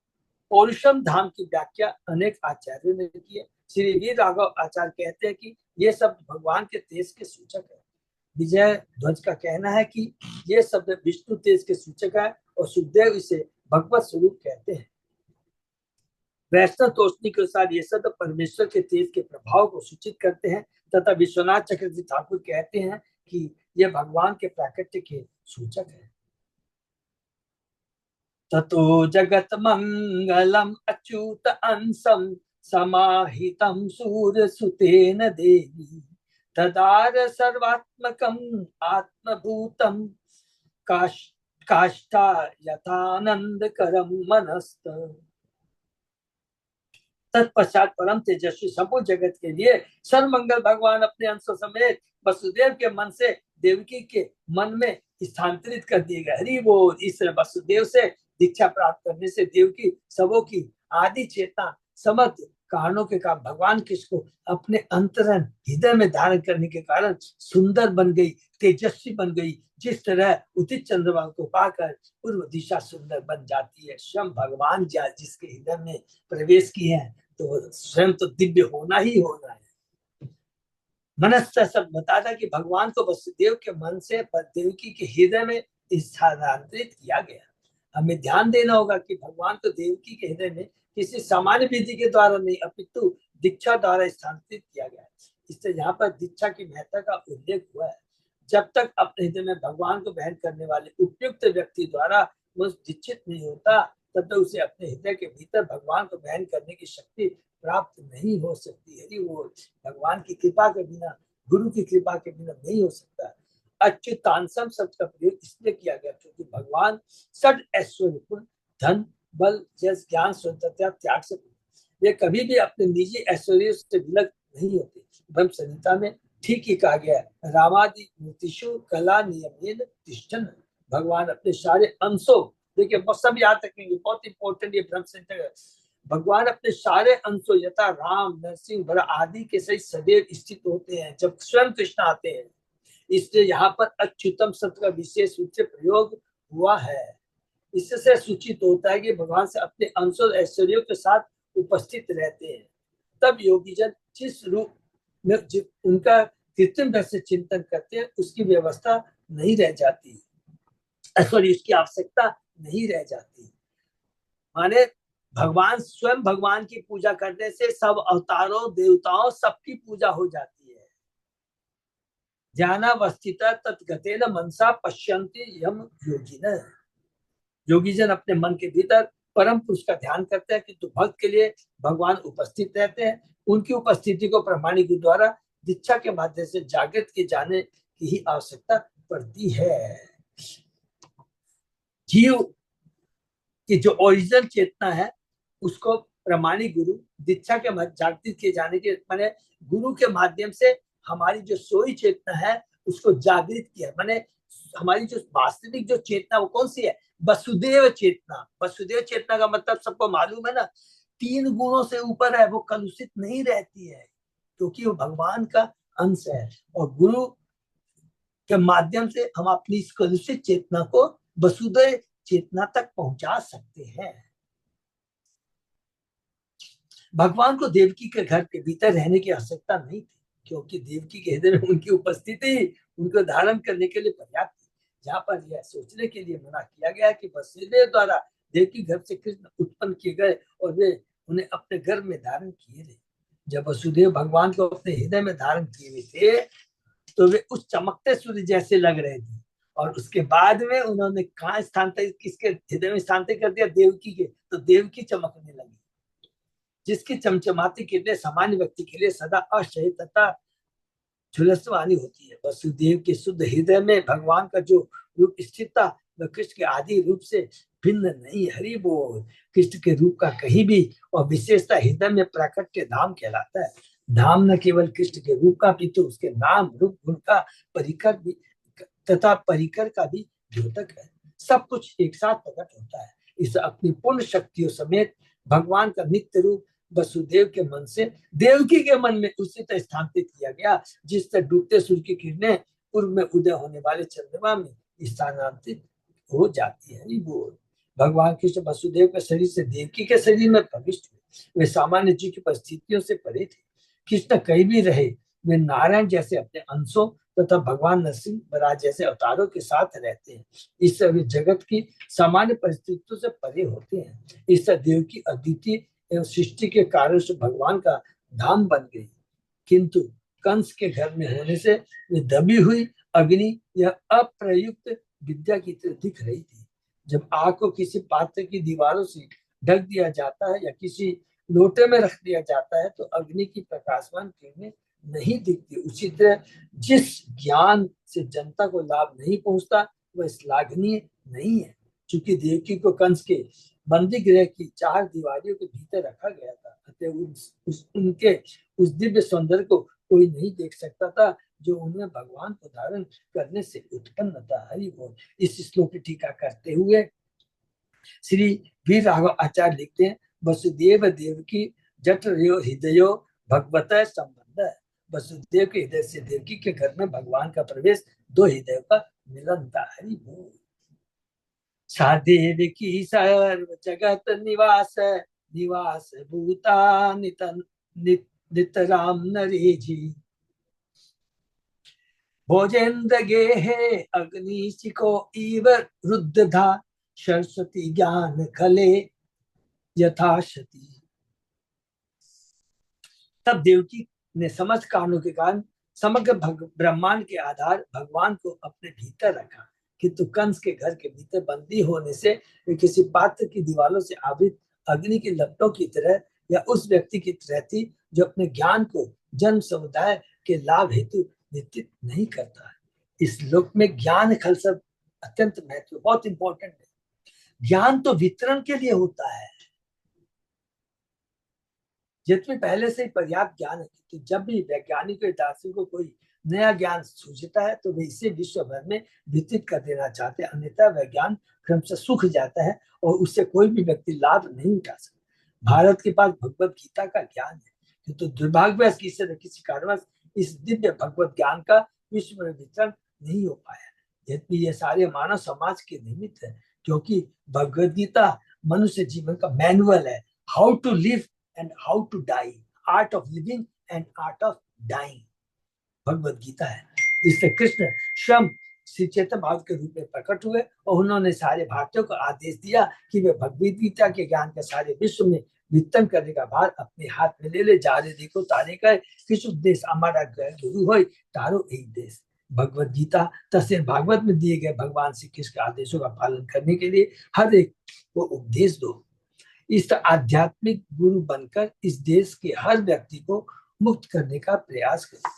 पौरुषम धाम की व्याख्या अनेक आचार्यों ने की है। श्री वीर राघव आचार्य कहते हैं कि ये शब्द भगवान के तेज के सूचक है। विजय ध्वज का कहना है कि ये शब्द विष्णु तेज के सूचक है और सुखदेव इसे भगवत स्वरूप कहते हैं। वैष्णव तोषणी के अनुसार ये शब्द परमेश्वर के तेज के प्रभाव को सूचित करते हैं तथा विश्वनाथ चक्रवर्ती ठाकुर कहते हैं कि यह भगवान के प्राकट्य के सूचक है। ततो जगत मंगलम अच्युत अंशम समाहितम सूर्य सुतेन देवी तदार सर्वात्मकम आत्मभूतम काष्ठा यथानंद करम मनस्त। तत्पश्चात परम तेजस्वी संपूर्ण जगत के लिए सर्वमंगल भगवान अपने अंशों समेत वसुदेव के मन से देवकी के मन में स्थानांतरित कर दिए गए। हरि बोल। इस वसुदेव से दीक्षा प्राप्त करने से देवकी सबों की आदि चेतना समस्त कारणों के कारण भगवान कृष्ण को अपने अंतरंग हृदय में धारण करने के कारण सुंदर बन गई, तेजस्वी बन गई। जिस तरह उदित चंद्रमा को पाकर पूर्व दिशा सुंदर बन जाती है, स्वयं भगवान जिसके हृदय में प्रवेश किए हैं तो स्वयं तो दिव्य होना ही होना है। मनस्थ सब बताता कि भगवान को वसुदेव के मन से देवकी के हृदय में स्थानांतरित किया गया। हमें ध्यान देना होगा कि भगवान को देवकी के हृदय में किसी सामान्य विधि के द्वारा नहीं अपितु दीक्षा द्वारा स्थानांतरित किया गया है। इससे यहाँ पर दीक्षा की महत्ता का उल्लेख हुआ है। जब तक अपने हृदय में भगवान को बहन करने वाले उपयुक्त व्यक्ति द्वारा वो दीक्षित नहीं होता, तब तक उसे अपने हृदय के भीतर भगवान को बहन करने की शक्ति प्राप्त नहीं हो सकती है। वो भगवान की कृपा के बिना, गुरु की कृपा के बिना नहीं हो सकता। अच्युतांशम शब्द का प्रयोग इसलिए किया गया क्योंकि भगवान षड ऐश्वर्यपूर्ण, धन, बल, यश, ज्ञान, स्वतंत्रता, त्याग से वे कभी भी अपने निजी ऐश्वर्य से विलग नहीं होते। ब्रह्म संहिता में ठीक ही कहा गया है, रामादि मूर्तिषु कला नियमेन तिष्ठन्। भगवान अपने सारे अंशों, देखिए सब याद रखेंगे, बहुत इंपॉर्टेंट ये ब्रह्म संहिता। भगवान अपने सारे अंशों यथा राम, नरसिंह, वर आदि के सहित सदैव स्थित होते हैं। जब स्वयं कृष्ण आते हैं इसलिए यहाँ पर अच्युतम शब्द का विशेष रूप से प्रयोग हुआ है। इससे सूचित होता है कि भगवान से अपने अंश और ऐश्वर्यों के साथ उपस्थित रहते हैं। तब योगी जन जिस रूप में उनका कृत्रिम ढंग से चिंतन करते हैं उसकी व्यवस्था नहीं रह जाती, सॉरी उसकी आवश्यकता नहीं रह जाती। माने भगवान स्वयं भगवान की पूजा करने से सब अवतारों देवताओं सबकी पूजा हो जाती है। ध्यानावस्थिता तत्गतेन मनसा पश्यन्ति यम योगिनः। योगी जन अपने मन के भीतर परम पुरुष का ध्यान करते हैं, किंतु भक्त के लिए भगवान उपस्थित रहते हैं। उनकी उपस्थिति को प्रमाणिक द्वारा दीक्षा के माध्यम से जागृत किए जाने की ही आवश्यकता पड़ती है। जीव की जो ओरिजिनल चेतना है उसको प्रमाणिक गुरु दीक्षा के जागृत किए जाने के माने गुरु के माध्यम से हमारी जो सोई चेतना है उसको जागृत किया, माने हमारी जो वास्तविक जो चेतना वो कौन सी है? वसुदेव चेतना। वसुदेव चेतना का मतलब सबको मालूम है ना, 3 गुणों से ऊपर है, वो कलुषित नहीं रहती है क्योंकि वो भगवान का अंश है। और गुरु के माध्यम से हम अपनी इस कलुषित चेतना को वसुदेव चेतना तक पहुंचा सकते हैं। भगवान को देवकी के घर के भीतर रहने की आवश्यकता नहीं थी, क्योंकि देवकी के हृदय में उनकी उपस्थिति उनको धारण करने के लिए पर्याप्त थी। जहाँ पर यह सोचने के लिए मना किया गया कि वसुदेव द्वारा देवकी घर से कृष्ण उत्पन्न किए गए और वे उन्हें अपने गर्भ में धारण किए थे। जब वसुदेव भगवान को अपने हृदय में धारण किए हुए थे तो वे उस चमकते सूर्य जैसे लग रहे थे। और उसके बाद में उन्होंने कहाँ स्थानांतरित, किसके हृदय में स्थानांतरित कर दिया? देवकी के। तो देवकी चमकने लगी, जिसकी चमचमाती किरणें सामान्य व्यक्ति के लिए सदा असह्य तथा झुलसवानी होती है। वसुदेव के शुद्ध हृदय में भगवान का जो रूप स्थित था वह कृष्ण के आदि रूप से भिन्न नहीं। हरि बोल। कृष्ण के रूप का कहीं भी और विशेषता हृदय में प्राकट्य धाम कहलाता है। धाम न केवल कृष्ण के रूप का भी तो उसके नाम रूप गुण का परिकर भी तथा परिकर का भी द्योतक है। सब कुछ एक साथ प्रकट होता है। इस अपनी पूर्ण शक्तियों समेत भगवान का नित्य रूप वसुदेव के मन से देवकी के मन में उसी तरह स्थानांतरित किया गया जिस तरह डूबते सूर्य की किरणें पूर्व में उदय होने वाले चंद्रमा में स्थानांतरित हो जाती है। बोल। भगवान कृष्ण वसुदेव के शरीर से देवकी के शरीर में प्रविष्ट हुए। वे सामान्य जीव की परिस्थितियों से परे थे। कृष्ण कहीं भी रहे वे नारायण जैसे अपने अंशों तथा भगवान नरसिंह महाराज जैसे अवतारों के साथ रहते हैं। इससे वे जगत की सामान्य परिस्थितियों से परे होते हैं। इससे देव की अद्वितीय एवं सृष्टि के कारण से भगवान का धाम बन गई। किंतु कंस के घर में होने से वे दबी हुई अग्नि या अप्रयुक्त विद्या की तरह दिख रही थी। जब आग को किसी पात्र की दीवारों से ढक दिया जाता है या किसी लोटे में रख दिया जाता है तो अग्नि की प्रकाशमान किरणें नहीं दिखती। उसी तरह जिस ज्ञान से जनता को लाभ नहीं पहुंचता वह श्लाघनीय नहीं है। चूंकि देवकी को कंस के बंदी गृह की 4 दीवारियों के भीतर रखा गया था, अतः उनके उस दिव्य सौंदर्य को कोई नहीं देख सकता था जो उन्हें भगवान को धारण करने से उत्पन्न था। हरि बोल। इस श्लोक की टीका करते हुए श्री वीर राघव आचार्य लिखते हैं, वसुदेव देवकी जठरयो हृदयो भगवत संबंध। वसुदेव के हृदय से देवकी के घर में भगवान का प्रवेश 2 हृदयों का मिलन था। हरि बोल। सादेव की सर्व जगत निवास निवास भूता नित राम नरेजी भोजेन्द्र गेहे अग्निशिको इव रुद्धधा सरस्वती ज्ञान खले यथाशति। तब देवकी ने समस्त कारणों के कारण समग्र ब्रह्मांड के आधार भगवान को अपने भीतर रखा, किंतु कंस के घर के भीतर बंदी होने से वे किसी पात्र की दीवारों से आवृत अग्नि की लपटों की तरह या उस व्यक्ति की तरह थी जो अपने ज्ञान को जन्म समुदाय के लाभ हेतु वितरित नहीं करता है। इस लोक में ज्ञान खल सब अत्यंत महत्व, बहुत इंपॉर्टेंट है। ज्ञान तो वितरण के लिए होता है। जितने पहले से ही पर्याप्त ज्ञान है, तो जब भी वैज्ञानिक दार्शनिक को कोई नया ज्ञान सूझता है तो वे इसे विश्व भर में वितरित कर देना चाहते हैं, अन्यथा वह ज्ञान क्रमशः सूख जाता है और उससे कोई भी व्यक्ति लाभ नहीं उठा सकता। भारत के पास भगवत गीता का ज्ञान है, तो दुर्भाग्यवश किसी न किसी कारणवश इस दिव्य भगवत ज्ञान का विश्व में वितरण नहीं हो पाया। यद्यपि ये सारे मानव समाज के निमित्त है, क्योंकि भगवत गीता मनुष्य जीवन का मैनुअल है, how to live and how to die, art of living and art of dying Bhagavad Gita है। इससे कृष्ण स्वयं श्री चैतन्य भाव के रूप में प्रकट हुए और उन्होंने सारे भारतीयों को आदेश दिया कि वे भगवत गीता के ज्ञान के सारे विश्व में वितरण करने का भार अपने हाथ में ले ले। जा रे देखो तारे का किस उपदेश हमारा गुरु हो तारो एक देश। भगवत गीता तस्वीर भागवत में दिए गए भगवान श्री कृष्ण के आदेशों का पालन करने के लिए हर एक को उपदेश दो। इस आध्यात्मिक गुरु बनकर इस देश के हर व्यक्ति को मुक्त करने का प्रयास करो।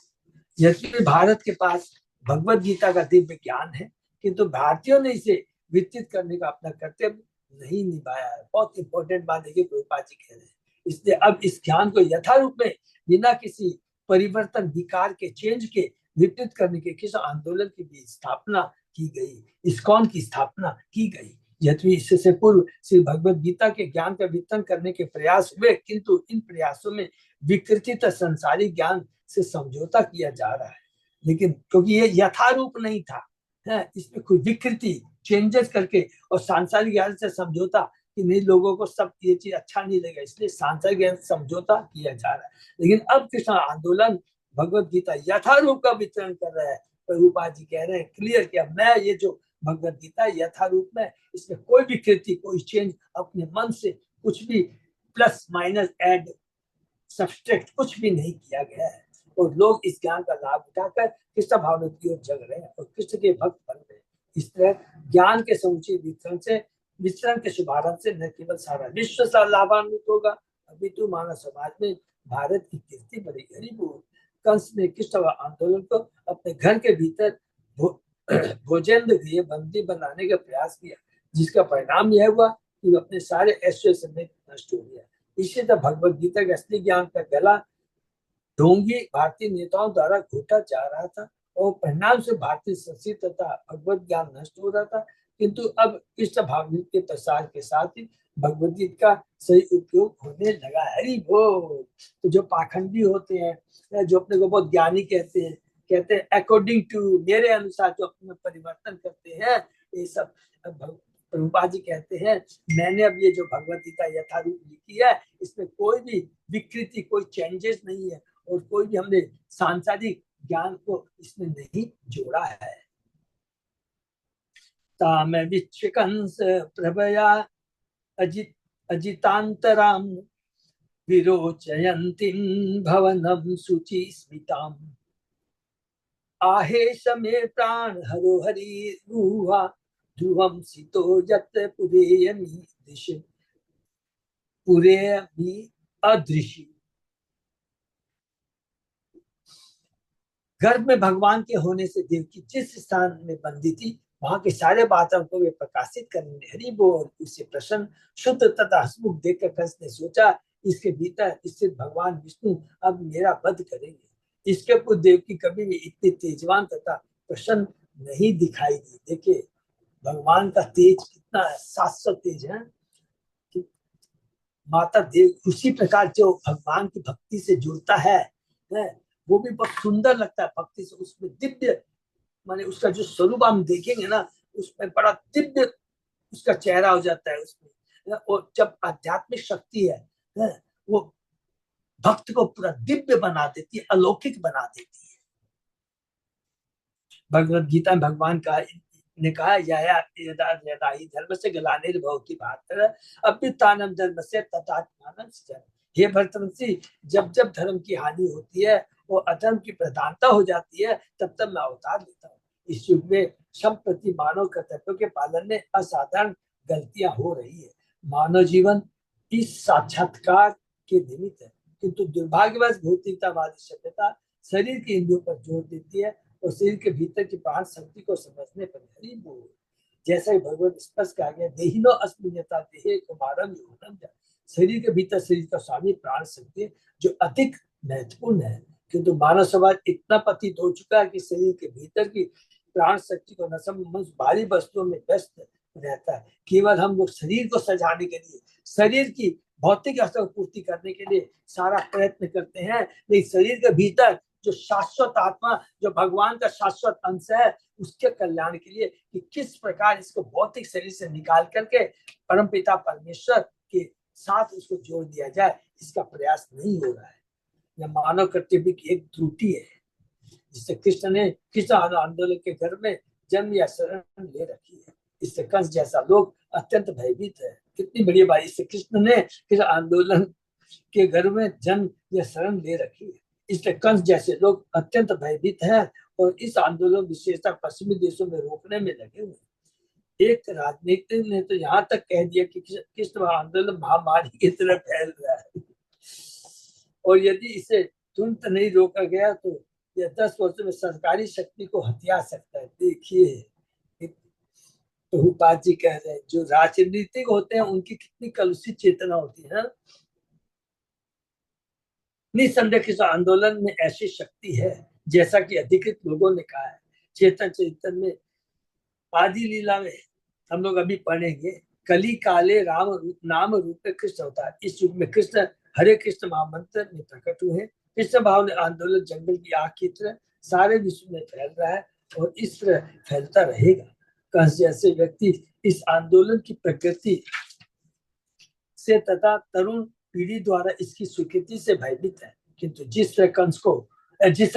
यद्यपि भारत के पास भगवत गीता का दिव्य ज्ञान है, किंतु भारतीयों ने इसे वितरित करने का अपना कर्तव्य नहीं निभाया है। बहुत इंपॉर्टेंट बात है कि प्रभुपाद जी कह रहे हैं। इसलिए अब इस ज्ञान को यथारूप में बिना किसी परिवर्तन विकार के चेंज के वितरित करने के किस आंदोलन की भी स्थापना की गई, इस्कॉन की स्थापना की गई। यद्यपि इससे पूर्व श्री भगवत गीता के ज्ञान का वितरण करने के प्रयास हुए, किंतु इन प्रयासों में विकृति तथा संसारिक ज्ञान से समझौता किया जा रहा है। लेकिन क्योंकि ये यथारूप नहीं था, इसमें कोई विकृति चेंजेस करके और सांसारिक ज्ञान से समझौता कि नहीं, लोगों को सब ये चीज अच्छा नहीं लगेगा, इसलिए सांसारिक ज्ञान समझौता किया जा रहा है। लेकिन अब कृष्ण आंदोलन भगवत गीता यथारूप का वितरण कर रहा है। प्रभुपाद जी कह रहे हैं क्लियर कि अब मैं ये जो भगवत गीता यथारूप में, इसमें कोई विकृति कोई चेंज अपने मन से कुछ भी प्लस माइनस ऐड सब्सट्रैक्ट कुछ भी नहीं किया गया है। और लोग इस ज्ञान का लाभ उठाकर कृष्ण भावना की ओर जग रहे हैं और कृष्ण के भक्त बन रहे हैं। इस तरह ज्ञान के समुचित वितरण के शुभारंभ से न केवल सारा विश्व लाभान्वित होगा, अभी तो मानव समाज में भारत की कीर्ति बढ़ेगी। हरि बोल। कंस ने कृष्ण आंदोलन को अपने घर के भीतर भोजन गृह बंदी बनाने का प्रयास किया, जिसका परिणाम यह हुआ कि वो अपने सारे ऐश्वर्य समेत नष्ट हो गया। इसी तरह भगवत गीता के असली ज्ञान का गला ढोंगी भारतीय नेताओं द्वारा घोटा जा रहा था और परिणाम से भारतीय संस्कृति तथा भगवत ज्ञान नष्ट हो रहा था। किंतु अब कृष्ण भावना के प्रसार के साथ ही भगवत गीता का सही उपयोग होने लगा। हरि बोल। तो जो पाखंडी होते हैं, जो अपने को बहुत ज्ञानी कहते हैं अकॉर्डिंग टू, मेरे अनुसार जो अपने परिवर्तन करते हैं, ये सब प्रभुपाद जी कहते हैं मैंने अब ये जो भगवत गीता यथारूप लिखी है, इसमें कोई भी विकृति कोई चेंजेस नहीं है और कोई भी हमने सांसारिक ज्ञान को इसमें नहीं जोड़ा है। ताम विच्छकंस प्रभया अजितांतराम विरोचयन्तीं भवनं शुचि स्मिताम् आहेश में प्राण हरो हरि रूहा ध्रुवम सितो जत पुरेयमी दिश पुरेयमी अदृशी। गर्भ में भगवान के होने से देवकी जिस स्थान में बंदी थी, वहां के सारे बातों को वे प्रकाशित करने हरि बोल। उसे प्रसन्न शुद्ध तथा हसमुख देखकर कंस ने सोचा इसके भीतर स्थित भगवान विष्णु अब मेरा वध करेंगे। इसके पूर्व देवकी कभी भी इतनी तेजवान तथा प्रसन्न नहीं दिखाई दी। देखिए भगवान का तेज कितना है, 700 तेज है। माता देव उसी प्रकार जो भगवान की भक्ति से जुड़ता है वो भी बहुत सुंदर लगता है भक्ति से। उसमें दिव्य माने उसका जो स्वरूप हम देखेंगे ना, उसमें बड़ा दिव्य उसका चेहरा हो जाता है उसमें। और जब आध्यात्मिक शक्ति है वो भक्त को पूरा दिव्य बना देती है, अलौकिक बना देती है। भगवत गीता में भगवान का ने कहा यदा ही धर्म से गलाने भव की बात अभ्युत्थानम धर्म से तथात्मानम सृजन। हे भरतवंशी, जब जब धर्म की हानि होती है और अधर्म की प्रधानता हो जाती है, तब तब मैं अवतार लेता हूँ। इस युग में संप्रति मानव कर्तव्यों के पालन में असाधारण गलतियां हो रही है। मानव जीवन इस साक्षात्कार के निमित्त है, किंतु दुर्भाग्यवश भौतिकतावादी सभ्यता शरीर के इंद्रियों पर जोर देती है और शरीर के भीतर की प्राण शक्ति को समझने पर हरि बोल। जैसा कि भगवत स्पष्ट कहा गया देहिनो अस्मिन्यता देहे कुमारम योगम। शरीर के भीतर शरीर का स्वामी प्राण शक्ति है जो अधिक महत्वपूर्ण है, किंतु मानव समाज इतना पतित हो चुका है कि शरीर के भीतर की प्राण शक्ति को न समझ भारी वस्तुओं में व्यस्त रहता है। केवल हम लोग शरीर को सजाने के लिए, शरीर की भौतिक आवश्यकता पूर्ति करने के लिए सारा प्रयत्न करते हैं, लेकिन शरीर के भीतर जो शाश्वत आत्मा, जो भगवान का शाश्वत अंश है, उसके कल्याण के लिए कि किस प्रकार इसको भौतिक शरीर से निकाल करके परमपिता परमेश्वर के साथ उसको जोड़ दिया जाए, इसका प्रयास नहीं हो रहा है। यह मानव कर्तव्य की एक त्रुटि है, जिससे कृष्ण ने कृष्ण आंदोलन के घर में जन्म या शरण ले रखी है। इससे कंस जैसा लोग अत्यंत भयभीत है। कितनी बड़ी बात, इससे कृष्ण ने कृष्ण आंदोलन के घर में जन्म या शरण ले रखी है। इसलिए कंस जैसे लोग अत्यंत भयभीत हैं और इस आंदोलन विशेषता पश्चिमी देशों में रोकने में लगे हुए। एक राजनीतिक ने तो यहाँ तक कह दिया कि कृष्ण आंदोलन महामारी की तरह फैल रहा है और यदि इसे तुरंत नहीं रोका गया तो यह 10 वर्षों में सरकारी शक्ति को हथिया सकता है। देखिए प्रभुपाद जी कह रहे हैं, जो राजनीतिक होते हैं उनकी कितनी कलुषित चेतना होती है। निसंदेह किस आंदोलन में ऐसी शक्ति है, जैसा कि अधिकृत लोगों ने कहा है। चेतन चैतन्य में आदि लीला में हम लोग अभी पढ़ेंगे, कली काले राम नाम रूप में कृष्ण अवतार। इस युग में कृष्ण हरे कृष्ण महामंत्र में प्रकट हुए। कृष्ण भाव ने आंदोलन जंगल की आग की तरह सारे विश्व में फैल रहा है और इस तरह फैलता रहेगा। कंस जैसे व्यक्ति इस आंदोलन की प्रकृति से तथा तरुण पीढ़ी द्वारा इसकी स्वीकृति से भयभीत है, किंतु जिस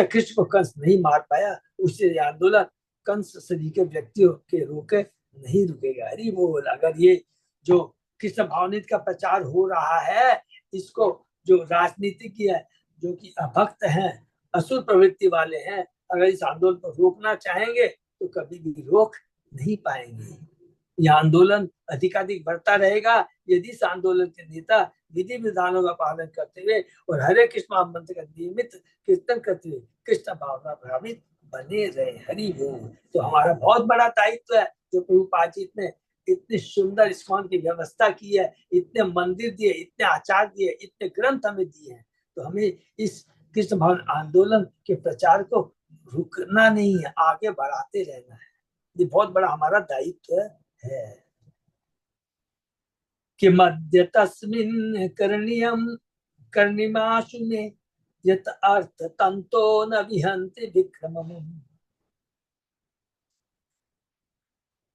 कृष्ण को कंस नहीं मार पाया, उससे आंदोलन कंस सदी के व्यक्तियों के रोके नहीं रुकेगा। हरि बोल। अगर ये जो कृष्ण भावनित का प्रचार हो रहा है, इसको जो राजनीतिक है, जो कि अभक्त हैं, असुर प्रवृत्ति वाले हैं, अगर इस आंदोलन को रोकना चाहेंगे तो कभी भी रोक नहीं पाएंगे। यह आंदोलन अधिकाधिक बढ़ता रहेगा यदि इस आंदोलन के नेता विधि विधानों का पालन करते हुए और हरे कृष्ण महामंत्र का नियमित कीर्तन करते हुए कृष्ण भावना प्रभावित बने रहे। हरि बोल। तो हमारा बहुत बड़ा दायित्व है, जो प्रभुपाद जी ने इतनी सुंदर इस्कॉन की व्यवस्था की है, इतने मंदिर दिए, इतने आचार्य दिए, इतने ग्रंथ हमें दिए हैं, तो हमें इस कृष्ण भावन आंदोलन के प्रचार को रुकना नहीं है, आगे बढ़ाते रहना है। ये बहुत बड़ा हमारा दायित्व है कि मध्य तस्मिन् करणीयम कर्णिमाशु में यत अर्थ तंतो न विहंति विक्रमम्।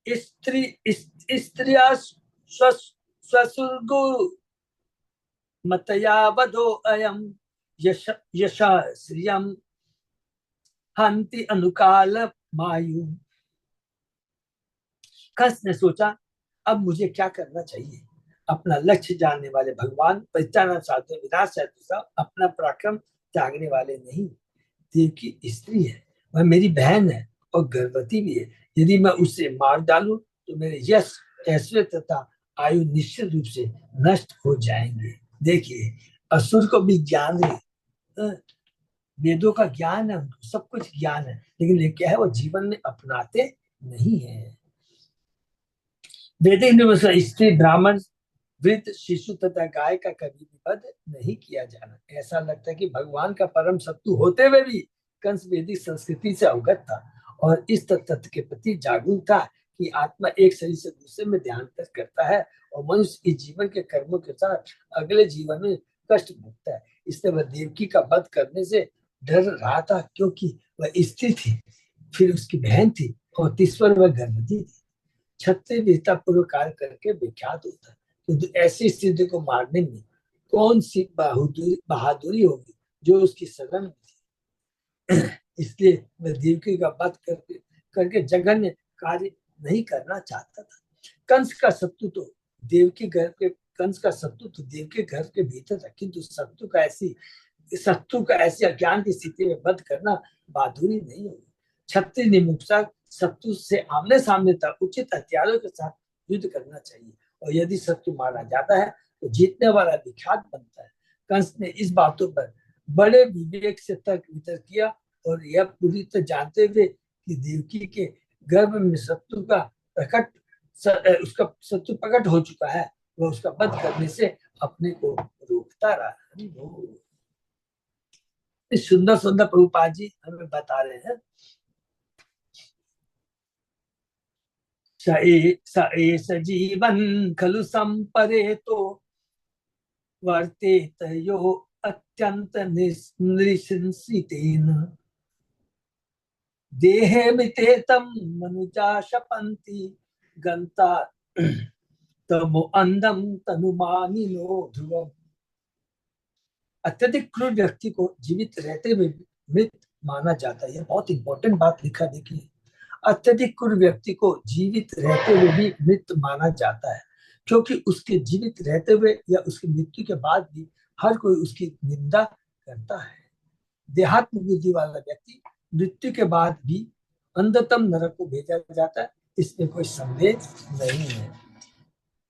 स्त्रिया स्वसुर्गु मतया वधो अयम यशा श्रियम हंति अनुकाल मायु। कंस ने सोचा, अब मुझे क्या करना चाहिए। अपना लक्ष्य जानने वाले भगवान परित्राण साधु विनाश हेतु अपना पराक्रम त्यागने वाले नहीं। देव की स्त्री है, वह मेरी बहन है और गर्भवती भी है। यदि मैं उसे मार डालूं तो मेरे यश ऐश्वर्य तथा आयु निश्चित रूप से नष्ट हो जाएंगे। देखिए, असुर को भी ज्ञान है, वेदों का ज्ञान है, उनको सब कुछ ज्ञान है, लेकिन ये क्या है, वो जीवन में अपनाते नहीं है। वैदिक अनुसार स्त्री, ब्राह्मण, वृद्ध, शिशु तथा गाय का कभी भी वध नहीं किया जाना। ऐसा लगता है कि भगवान का परम शत्रु होते हुए भी कंस वैदिक संस्कृति से अवगत था और इस तथ्य के प्रति जागरूक था कि आत्मा एक शरीर से दूसरे में ध्यानांतर करता है और मनुष्य इस जीवन के कर्मों के साथ अगले जीवन में कष्ट भोगता है। इसलिए वह देवकी का वध करने से डर रहा था, क्योंकि वह स्त्री थी, फिर उसकी बहन थी और तीसवर वह गर्भवती थी। क्षत्रिय वीरता पूर्वक कार्य करके विख्यात होता है, किंतु ऐसी स्थिति को मारने में कौन सी बहादुरी होगी जो उसकी सदन में थी। इसलिए वह देवकी का वध करके जघन्य कार्य नहीं करना चाहता था। कंस का शत्रु तो देवकी घर के भीतर था, किंतु शत्रु का ऐसी अज्ञान की स्थिति में वध करना बहादुरी नहीं होगी। क्षत्रिय निमुक्षा शत्रु से आमने सामने था, उचित हथियारों के साथ युद्ध करना चाहिए और यदि शत्रु मारा जाता है तो जीतने वाला विख्यात बनता है। कंस ने इस बातों पर बड़े विवेक से तर्क वितर्क किया और यह पूरी तरह जानते हुए कि देवकी के गर्भ में उसका शत्रु प्रकट हो चुका है, वह उसका वध करने से अपने को रोकता रहा। सुंदर सुंदर प्रभुपाद जी हमें बता रहे हैं। स जीवन खलु संपरेतो वर्तेत यो अत्यंत नृशंसितेन देहे मिते तम मनुजा शपन्ति गंता तमो अंधम तनुमानिनो ध्रुवम। अत्यधिक क्रूर व्यक्ति को जीवित रहते हुए मृत माना जाता है। यह बहुत इंपॉर्टेंट बात लिखा, देखिए, अत्यधिक क्रूर व्यक्ति को जीवित रहते हुए भी मृत माना जाता है, क्योंकि उसके जीवित रहते हुए या उसकी मृत्यु के बाद भी हर कोई उसकी निंदा करता है। देहात्म बुद्धि वाला व्यक्ति मृत्यु के बाद भी अंधतम नरक को भेजा जाता है, इसमें कोई संदेह नहीं है।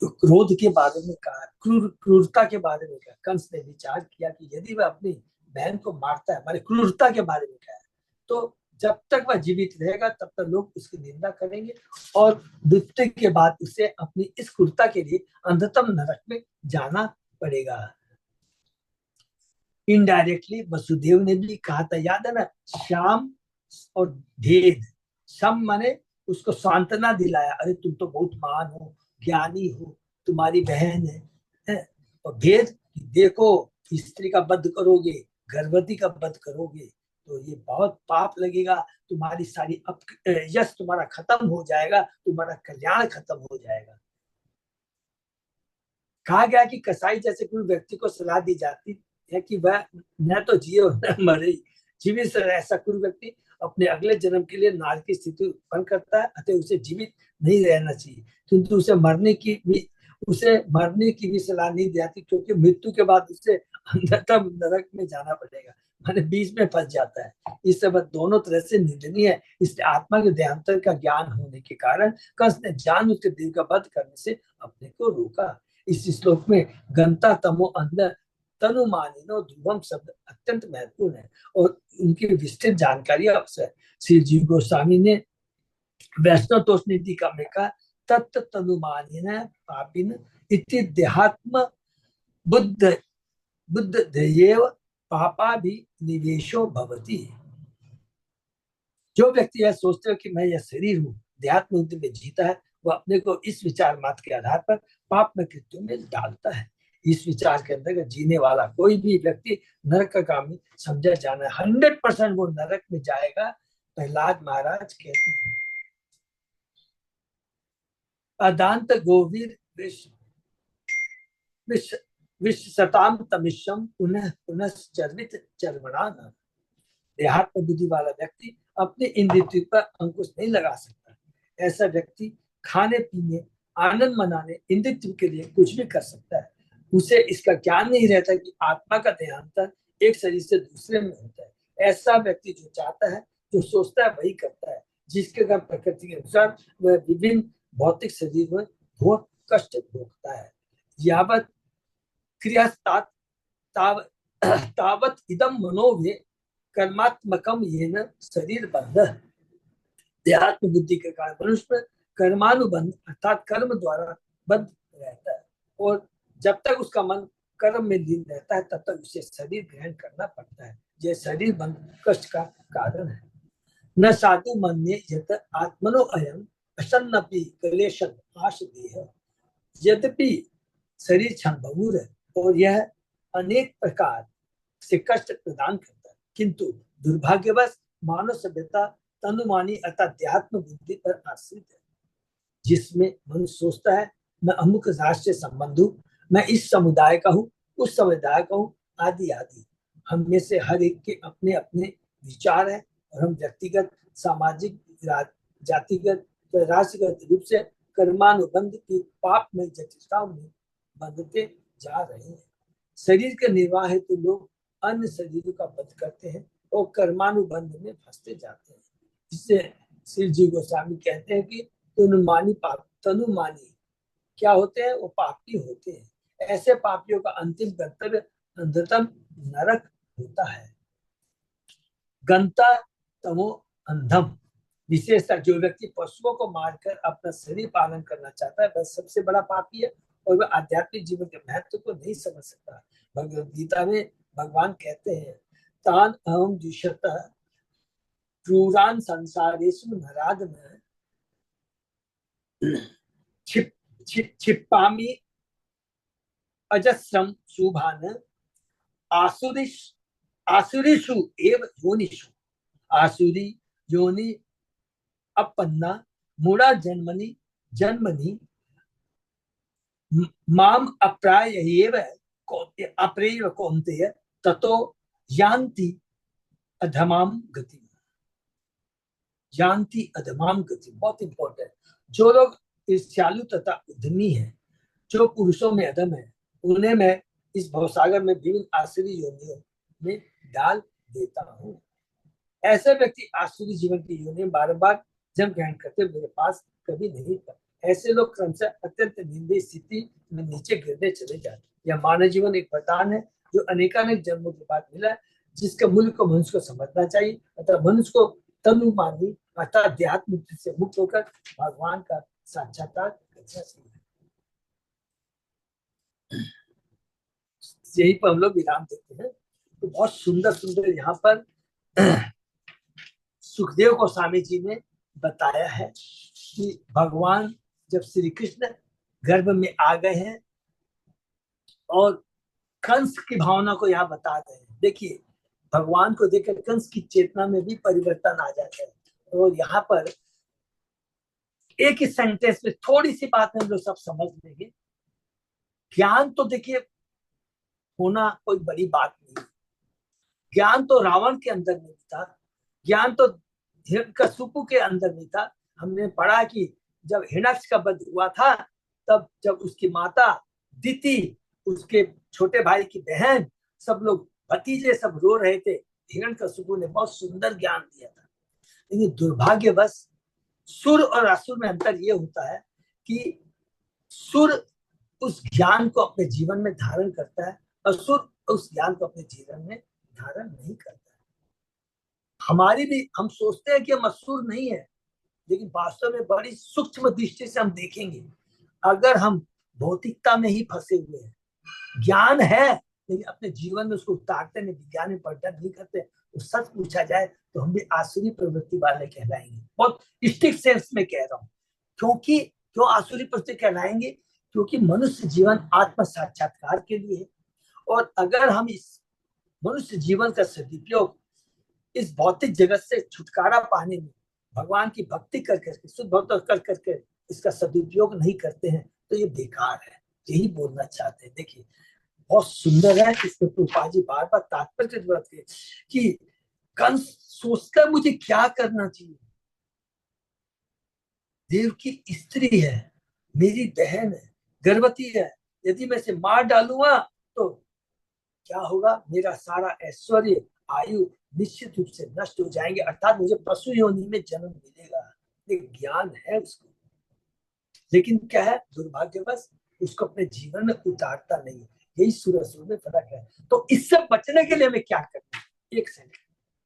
तो क्रोध के बारे में कहा, क्रूरता के बारे में कहा। कंस ने विचार किया कि यदि वह अपनी बहन को मारता है, हमारे क्रूरता के बारे में कहा, तो जब तक वह जीवित रहेगा तब तक लोग उसकी निंदा करेंगे और मृत्यु के बाद उसे अपनी इस क्रूरता के लिए अंधतम नरक में जाना पड़ेगा। इनडायरेक्टली वसुदेव ने भी कहा था, याद है ना, श्याम और भेद। श्याम माने उसको सांत्वना दिलाया, अरे तुम तो बहुत महान हो, ज्ञानी हो, तुम्हारी बहन है? और भेद, देखो स्त्री का वध करोगे, गर्भवती का वध करोगे तो ये बहुत पाप लगेगा, तुम्हारी सारी यश तुम्हारा खत्म हो जाएगा, तुम्हारा कल्याण खत्म हो जाएगा। कहा गया कि कसाई जैसे कोई व्यक्ति को सलाह दी जाती है कि वह न तो जिए और न मरे। जीवित से ऐसा कोई व्यक्ति अपने अगले जन्म के लिए नार की स्थिति उत्पन्न करता है, अतः उसे जीवित नहीं रहना चाहिए, किंतु उसे मरने की भी सलाह नहीं दी जाती, क्योंकि मृत्यु के बाद उसे अंधतम नरक में जाना पड़ेगा, माने बीच में फंस जाता है। इस सब दोनों तरह से निंदनीय है। इसलिए आत्मा के देहांतर का ज्ञान होने के कारण कंस ने जानबूझ कर देव का वध करने से अपने को रोका। इस श्लोक में गंता तमो अंध तनुमानिनो ध्रुवम शब्द अत्यंत महत्वपूर्ण है और उनकी विस्तृत जानकारी अवश्य। श्री जीव गोस्वामी ने वैष्णव तोष नीतिका में कहा, तत्त तनुमानिन पापिन इति देहात्म बुद्ध ध्येव पापा भी निवेशो भवति। जो व्यक्ति यह सोचते हो कि मैं यह शरीर हूँ, देहात्म बुद्धि में जीता है, वह अपने को इस विचार मात्र के आधार पर पाप में कृत्यों में डालता है। इस विचार के अंतर्गत जीने वाला कोई भी व्यक्ति नरक का कामी समझा जाना है। 100% वो नरक में जाएगा। प्रहलाद महाराज कहते हैं, अदांत गोवीर विश्वताम तमिशम पुनः पुनः चर्वित चर्वणान। देहात्म बुद्धि वाला व्यक्ति अपने इंद्रियों पर अंकुश नहीं लगा सकता। ऐसा व्यक्ति खाने पीने, आनंद मनाने, इंद्रियों के लिए कुछ भी कर सकता है। उसे इसका ज्ञान नहीं रहता कि आत्मा का देहांतर एक शरीर से दूसरे में होता है। ऐसा व्यक्ति जो चाहता है, जो सोचता है, वही करता है, जिसके कारण प्रकृति के अनुसार वह विभिन्न भौतिक शरीर में घोर कष्ट भोगता है। यावत क्रिया तावत इदम मनोवे कर्मात्मकम येन शरीर बंध। देहात्म बुद्धि के कारण मनुष्य कर्मानुबंध अर्थात कर्म द्वारा बंध रहता है, और जब तक उसका मन कर्म में लीन रहता है तब तक उसे शरीर ग्रहण करना पड़ता है। यह शरीर बंध कष्ट का कारण है। न साधु मन्ये यत आत्मनो अयम असन्नपि क्लेशं आश देह। यद्यपि शरीर क्षणभंगुर है और यह अनेक प्रकार से कष्ट प्रदान करता है, किंतु दुर्भाग्यवश मानव सभ्यता तनुमानी अर्थात देहात्म बुद्धि पर आश्रित है, जिसमें मनुष्य सोचता है मैं अमुक राष्ट्र से संबंध हूँ, मैं इस समुदाय का हूँ, उस समुदाय का हूँ, आदि आदि। हम में से हर एक के अपने अपने विचार है और हम व्यक्तिगत, सामाजिक, जातिगत, राष्ट्रगत रूप से कर्मानुबंध की पाप में जटिलताओं में बंधते जा रहे हैं। शरीर के निर्वाह हेतु लोग अन्य शरीरों का वध करते हैं और कर्मानुबंध में फंसते जाते हैं। इससे श्री जी गोस्वामी कहते हैं कि तनुमानी क्या होते हैं? वो पापी होते हैं। ऐसे पापियों का अंतिम गंतव्य अंधतम नरक होता है। गंता तमो अंधम विशेषता, जो व्यक्ति पशुओं को मारकर अपना शरीर पालन करना चाहता है वह सबसे बड़ा पापी है और वह आध्यात्मिक जीवन के महत्व को नहीं समझ सकता। भगवद गीता में भगवान कहते हैं, तान अहम द्विषतः क्रूरान संसारेषु नराधम क्षिपामि अजस्रम शुभान आसुरिश आसुरीषु एव योनिषु, आसुरी योनि अपन्ना मूढ़ा जन्मनि जन्मनि माम अप्रायैव अप्रेव कौन्तेय ततो यान्ति अधमाम गति, यान्ति अधमाम गति। बहुत इंपॉर्टेंट। जो लोग ईर्ष्यालु तथा उद्यमी हैं, जो पुरुषों में अधम है, उन्हें मैं इस भवसागर में विभिन्न आसुरी योनियों में डाल देता हूँ। ऐसे व्यक्ति आसुरी जीवन की योनि में बार बार जन्म ग्रहण करते मेरे पास कभी नहीं था। ऐसे लोग क्रमशः अत्यंत निंदनीय स्थिति में नीचे गिरने चले जाते। यह मानव जीवन एक वरदान है जो अनेकानेक जन्मों के बाद मिला है, जिसके मूल्य को मनुष्य को समझना चाहिए। अतः मनुष्य को तनुमानी अर्थात अध्यात्म से मुक्त होकर भगवान का साक्षात्कार करना चाहिए। यहीं पर हम लोग विराम देते हैं। तो बहुत सुंदर सुंदर यहाँ पर सुखदेव गोस्वामी जी ने बताया है कि भगवान जब श्री कृष्ण गर्भ में आ गए हैं और कंस की भावना को यहाँ बता रहे हैं। देखिए, भगवान को देखकर कंस की चेतना में भी परिवर्तन आ जाता है। और यहाँ पर एक ही सेंटेंस में थोड़ी सी बात हम लोग सब समझ लेंगे। ज्ञान तो देखिए होना कोई बड़ी बात नहीं। ज्ञान तो रावण के अंदर नहीं था, ज्ञान तो हिरण्यकशिपु के अंदर नहीं था। हमने पढ़ा कि जब हिरण्याक्ष का वध हुआ था, तब जब उसकी माता दिति, उसके छोटे भाई की बहन, सब लोग भतीजे सब रो रहे थे, हिरण्यकशिपु ने बहुत सुंदर ज्ञान दिया था। लेकिन दुर्भाग्यवश सुर और असुर में अंतर ये होता है कि सुर उस ज्ञान को अपने जीवन में धारण करता है, असुर उस ज्ञान को अपने जीवन में धारण नहीं करता है। हमारी भी, हम सोचते हैं कि हम असुर नहीं है, लेकिन वास्तव में बड़ी सूक्ष्म दृष्टि से हम देखेंगे, अगर हम भौतिकता में ही फंसे हुए हैं, ज्ञान है लेकिन अपने जीवन में उसको उतारते नहीं, विज्ञान में पढ़ना नहीं करते, तो सच पूछा जाए तो हम भी आसुरी प्रवृत्ति वाले कहलाएंगे। बहुत स्ट्रिक्ट सेंस में कह रहा हूँ। क्यों आसुरी प्रवृत्ति कहलाएंगे? क्योंकि मनुष्य जीवन आत्म साक्षात्कार के लिए है। और अगर हम इस मनुष्य जीवन का सदुपयोग इस भौतिक जगत से छुटकारा पाने में भगवान की भक्ति कर करके, शुद्ध भक्ति कर करके इसका सदुपयोग नहीं करते हैं, तो ये बेकार है। यही बोलना चाहते हैं। देखिए, बहुत सुंदर है। इसमें प्रभुपाद जी बार बार तात्पर्य बताते हैं कि कंस सोचता मुझे क्या करना चाहिए। देव की स्त्री है, मेरी बहन है, गर्भवती है, यदि मैं इसे मार डालूंगा तो क्या होगा? मेरा सारा ऐश्वर्य, आयु निश्चित रूप से नष्ट हो जाएंगे, अर्थात मुझे पशु योनि में जन्म मिलेगा। ये ज्ञान है उसको, लेकिन क्या है, दुर्भाग्यवश उसको अपने जीवन में उतारता नहीं है। यही सुर असुर में फर्क है। तो इससे बचने के लिए हमें क्या करना है? एक सेकंड,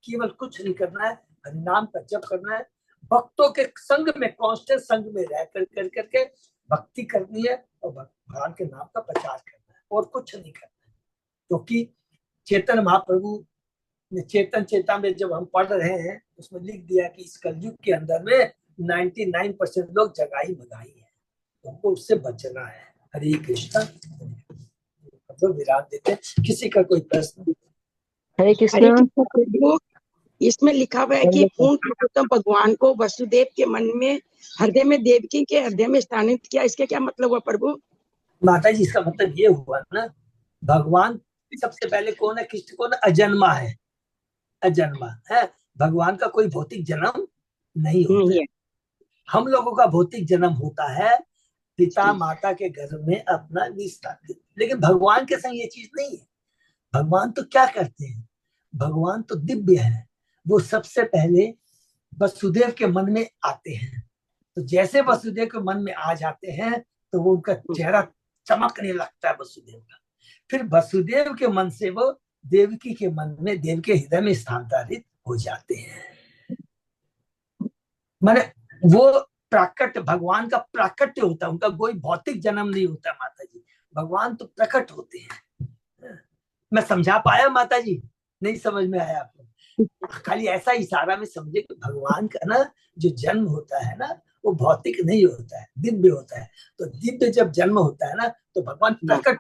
केवल कुछ नहीं करना है, हरिनाम का जप करना है, भक्तों के संग में, कांस्टेंट संग में रह कर करके भक्ति करनी है और भगवान के नाम का प्रचार करना है, और कुछ नहीं करना है। क्योंकि चेतन महाप्रभु ने चेतन चेता में जब हम पढ़ रहे हैं, उसमें लिख दिया कि इस कलयुग के अंदर में 99% लोग जगाई मगाई है, हमको उससे बचना है। हरे कृष्णा। तो विराम देते। किसी का कोई प्रश्न? हरे कृष्णा प्रभु। इसमें लिखा हुआ है कि पूर्ण पुरुषोत्तम भगवान को वसुदेव के मन में, हृदय में देवकी के हृदय में स्थानित किया। इसके क्या मतलब हुआ प्रभु? माता जी, इसका मतलब ये हुआ ना, भगवान सबसे पहले कौन है? कृष्ण कौन है? अजन्मा है, अजन्मा है। भगवान का कोई भौतिक जन्म नहीं होता है। हम लोगों का भौतिक जन्म होता है पिता माता के गर्भ में अपना विस्थापित, लेकिन भगवान के संग ये चीज नहीं है। भगवान तो क्या करते हैं? भगवान तो दिव्य है। वो सबसे पहले वसुदेव के मन में आते हैं। तो जैसे वसुदेव के मन में आ जाते हैं तो वो उनका चेहरा चमकने लगता है वसुदेव का। फिर वसुदेव के मन से वो देवकी के मन में, देव के हृदय में स्थानांतरित हो जाते हैं। माने वो प्राकट्य, भगवान का प्राकट्य होता है, उनका कोई भौतिक जन्म नहीं होता माता जी। भगवान तो प्रकट होते हैं। मैं समझा पाया माता जी? नहीं समझ में आया आपको? खाली ऐसा इशारा में समझे कि भगवान का ना जो जन्म होता है ना, वो भौतिक नहीं होता है, दिव्य होता है। तो दिव्य जब जन्म होता है ना, तो भगवान प्रकट,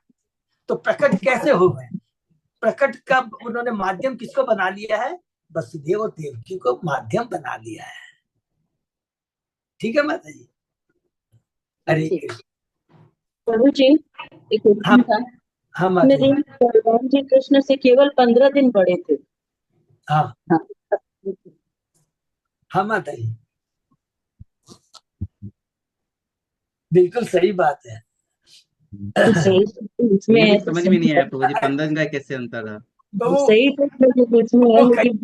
तो प्रकट कैसे हो गए? प्रकट का उन्होंने माध्यम किसको बना लिया है? वसुदेव और देवकी को माध्यम बना लिया है। ठीक है माता जी? हरे ठीक। कृष्ण। प्रभु जी, एक क्वेश्चन था। हाँ माता इतने जी। दिन भगवान जी कृष्ण से केवल 15 दिन बड़े थे। हाँ हाँ। हाँ माता जी, बिल्कुल सही बात है। तो सही इसमें मुझे है कुछ तो समझ में सही नहीं आया प्रभु जी, 15 दिन का कैसे अंतर है? प्रभु सही तो इसमें है, वो लेकिन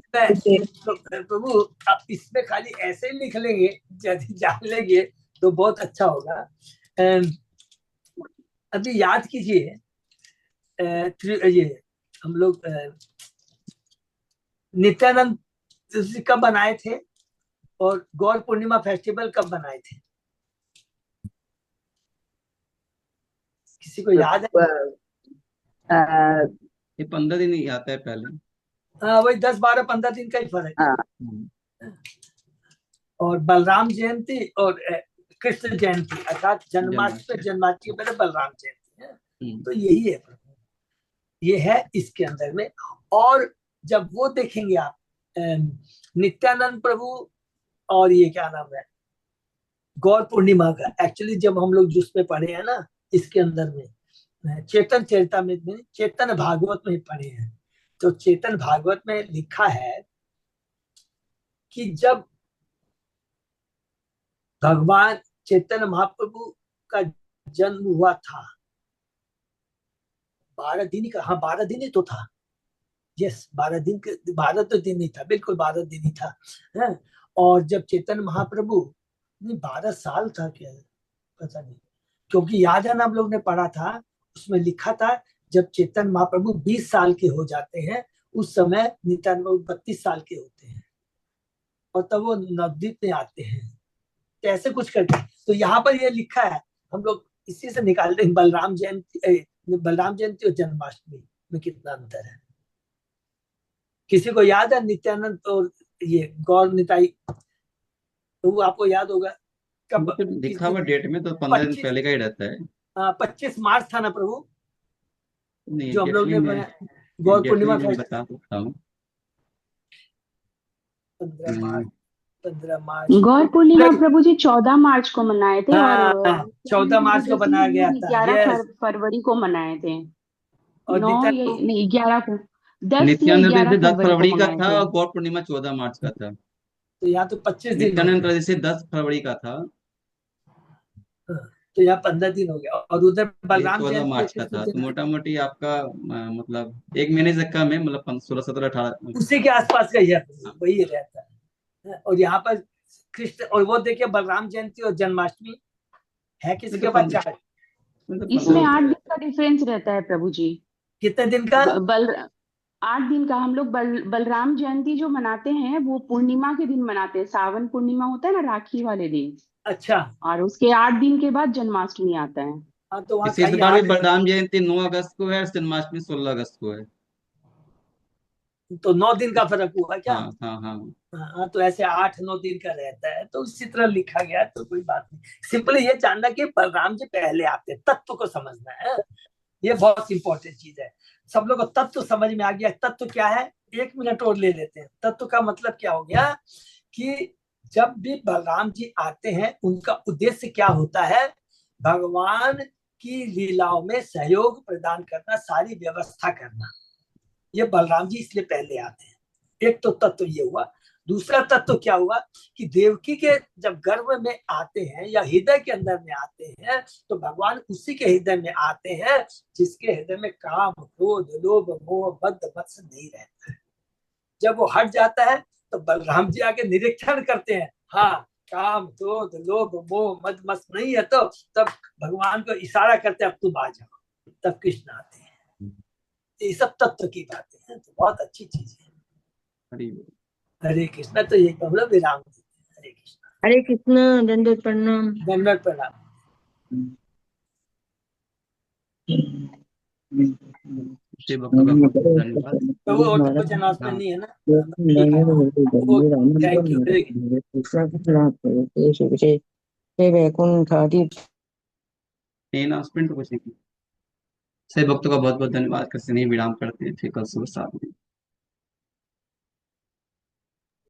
प्रभु आप इसमें खाली ऐसे ही लिख लेंगे, यदि जान लेंगे तो बहुत अच्छा होगा। अभी याद कीजिए, ये हम लोग नित्यानंद जी कब बनाए थे और गौर पूर्णिमा फेस्टिवल कब बनाए थे? किसी को याद है? ये 15 दिन ही आता है पहले। हाँ, वही 10, 12, 15 दिन का ही फर्क है। और बलराम जयंती और कृष्ण जयंती अर्थात जन्माष्टमी, जन्माष्टमी के पहले बलराम जयंती है। तो यही है प्रभु, ये है इसके अंदर में। और जब वो देखेंगे आप नित्यानंद प्रभु और ये क्या नाम है, गौर पूर्णिमा का, एक्चुअली जब हम लोग जिसमें पढ़े हैं ना, इसके अंदर में चेतन चरितामृत में, चेतन भागवत में पढ़े हैं, तो चेतन भागवत में लिखा है कि जब भगवान चैतन्य महाप्रभु का जन्म हुआ था, 12 दिन का, हाँ 12 दिन ही तो था। यस, 12 दिन के, 12 तो दिन ही था, बिल्कुल 12 दिन ही था है? और जब चैतन्य महाप्रभु, नहीं 12 साल था क्या, पता नहीं, क्योंकि याद है ना हम लोग ने पढ़ा था, उसमें लिखा था जब चैतन्य महाप्रभु 20 साल के हो जाते हैं, उस समय नित्यानंद प्रभु 32 साल के होते हैं, और तब वो नवद्वीप में आते हैं। तो ऐसे कुछ करके, तो यहाँ पर ये लिखा है, हम लोग इसी से निकालते हैं बलराम जयंती और जन्माष्टमी में कितना अंतर है। किसी को याद है नित्यानंद और ये गौर निताई? तो वो आपको याद होगा कब तो लिखा हुआ डेट में तो 15 दिन पहले का ही रहता है। 25 मार्च था ना प्रभु, नहीं जो हम लोग ने गौर एग्जैक्टली पूर्णिमा मैं बता सकता हूँ। 15 मार्च गौर पूर्णिमा प्रभु जी 14 मार्च को मनाए थे, और 14 मार्च को बनाया गया था। 11 फरवरी को मनाए थे। और 9 नहीं 11 को, 10 या नित्यानंद 11 10 फरवरी को का मनाए था थे। और गौर पूर्णिमा 14 मार्च का था। तो यहाँ तो 25 दिन हो नित्यानंद गए। जैसे 10 फरवरी का था, तो यहाँ 15 दिन हो गया, और उधर ये बलराम 14 जयंती मार्च का था। तो मोटा मोटी आपका मतलब 1 महीने से कम है, मतलब 16, 17, 18 उसी के आसपास का ही वही रहता है। और यहाँ पर कृष्ण, और वो देखिए बलराम जयंती और जन्माष्टमी है किसके पास? 4। इसमें 8 दिन का डिफरेंस रहता है प्रभु जी। कितने दिन का? 8 दिन का। हम लोग बलराम जयंती जो मनाते हैं वो पूर्णिमा के दिन मनाते हैं, सावन पूर्णिमा होता है ना, राखी वाले दिन। अच्छा, और उसके 8 दिन के बाद जन्माष्टमी आता है। हाँ तो वहाँ इस बार भी बलराम जयंती 9 अगस्त को है और जन्माष्टमी 16 अगस्त को है। तो 9 दिन का फर्क हुआ क्या? हाँ हाँ हाँ। हाँ, तो ऐसे 8-9 दिन का रहता है, तो इसी तरह लिखा गया है, तो कोई बात नहीं। सिंपली ये जानना कि बलराम जी पहले आते हैं, तत्व को समझना है, ये बहुत इंपॉर्टेंट चीज है। सब लोग को तत्व समझ में आ गया। तत्व क्या है? 1 मिनट और ले लेते हैं। तत्व का मतलब क्या हो गया कि जब भी बलराम जी आते हैं, उनका उद्देश्य क्या होता है? भगवान की लीलाओं में सहयोग प्रदान करना, सारी व्यवस्था करना। ये बलराम जी इसलिए पहले आते हैं। एक तो तत्व ये हुआ। दूसरा तत्व क्या हुआ कि देवकी के जब गर्भ में आते हैं या हृदय के अंदर में आते हैं, तो भगवान उसी के हृदय में आते हैं जिसके हृदय में काम, क्रोध, लोभ, मोह, बद्ध, मत्सर नहीं रहता है। जब वो हट जाता है तो बलराम जी आके निरीक्षण करते हैं, हाँ काम, क्रोध, लोभ, मोह, मद मत्सर नहीं है, तो तब भगवान को इशारा करते हैं अब तुम आ जाओ, तब कृष्ण आते हैं। ये सब तत्व की बातें हैं, तो बहुत अच्छी चीज है। हरे कृष्णा। तो ये हम लोग विराम देते हैं। हरे कृष्णा। हरे कृष्ण। दंडवत प्रणाम। दंडवत प्रणाम। तो वो और कुछ अनाउंसमेंट नहीं है ना? Thank you. अनाउंसमेंट तो कुछ नहीं। सभी भक्तों का बहुत बहुत धन्यवाद। कृष्ण नहीं विराम करते हैं, फिर कल सुबह 7 बजे।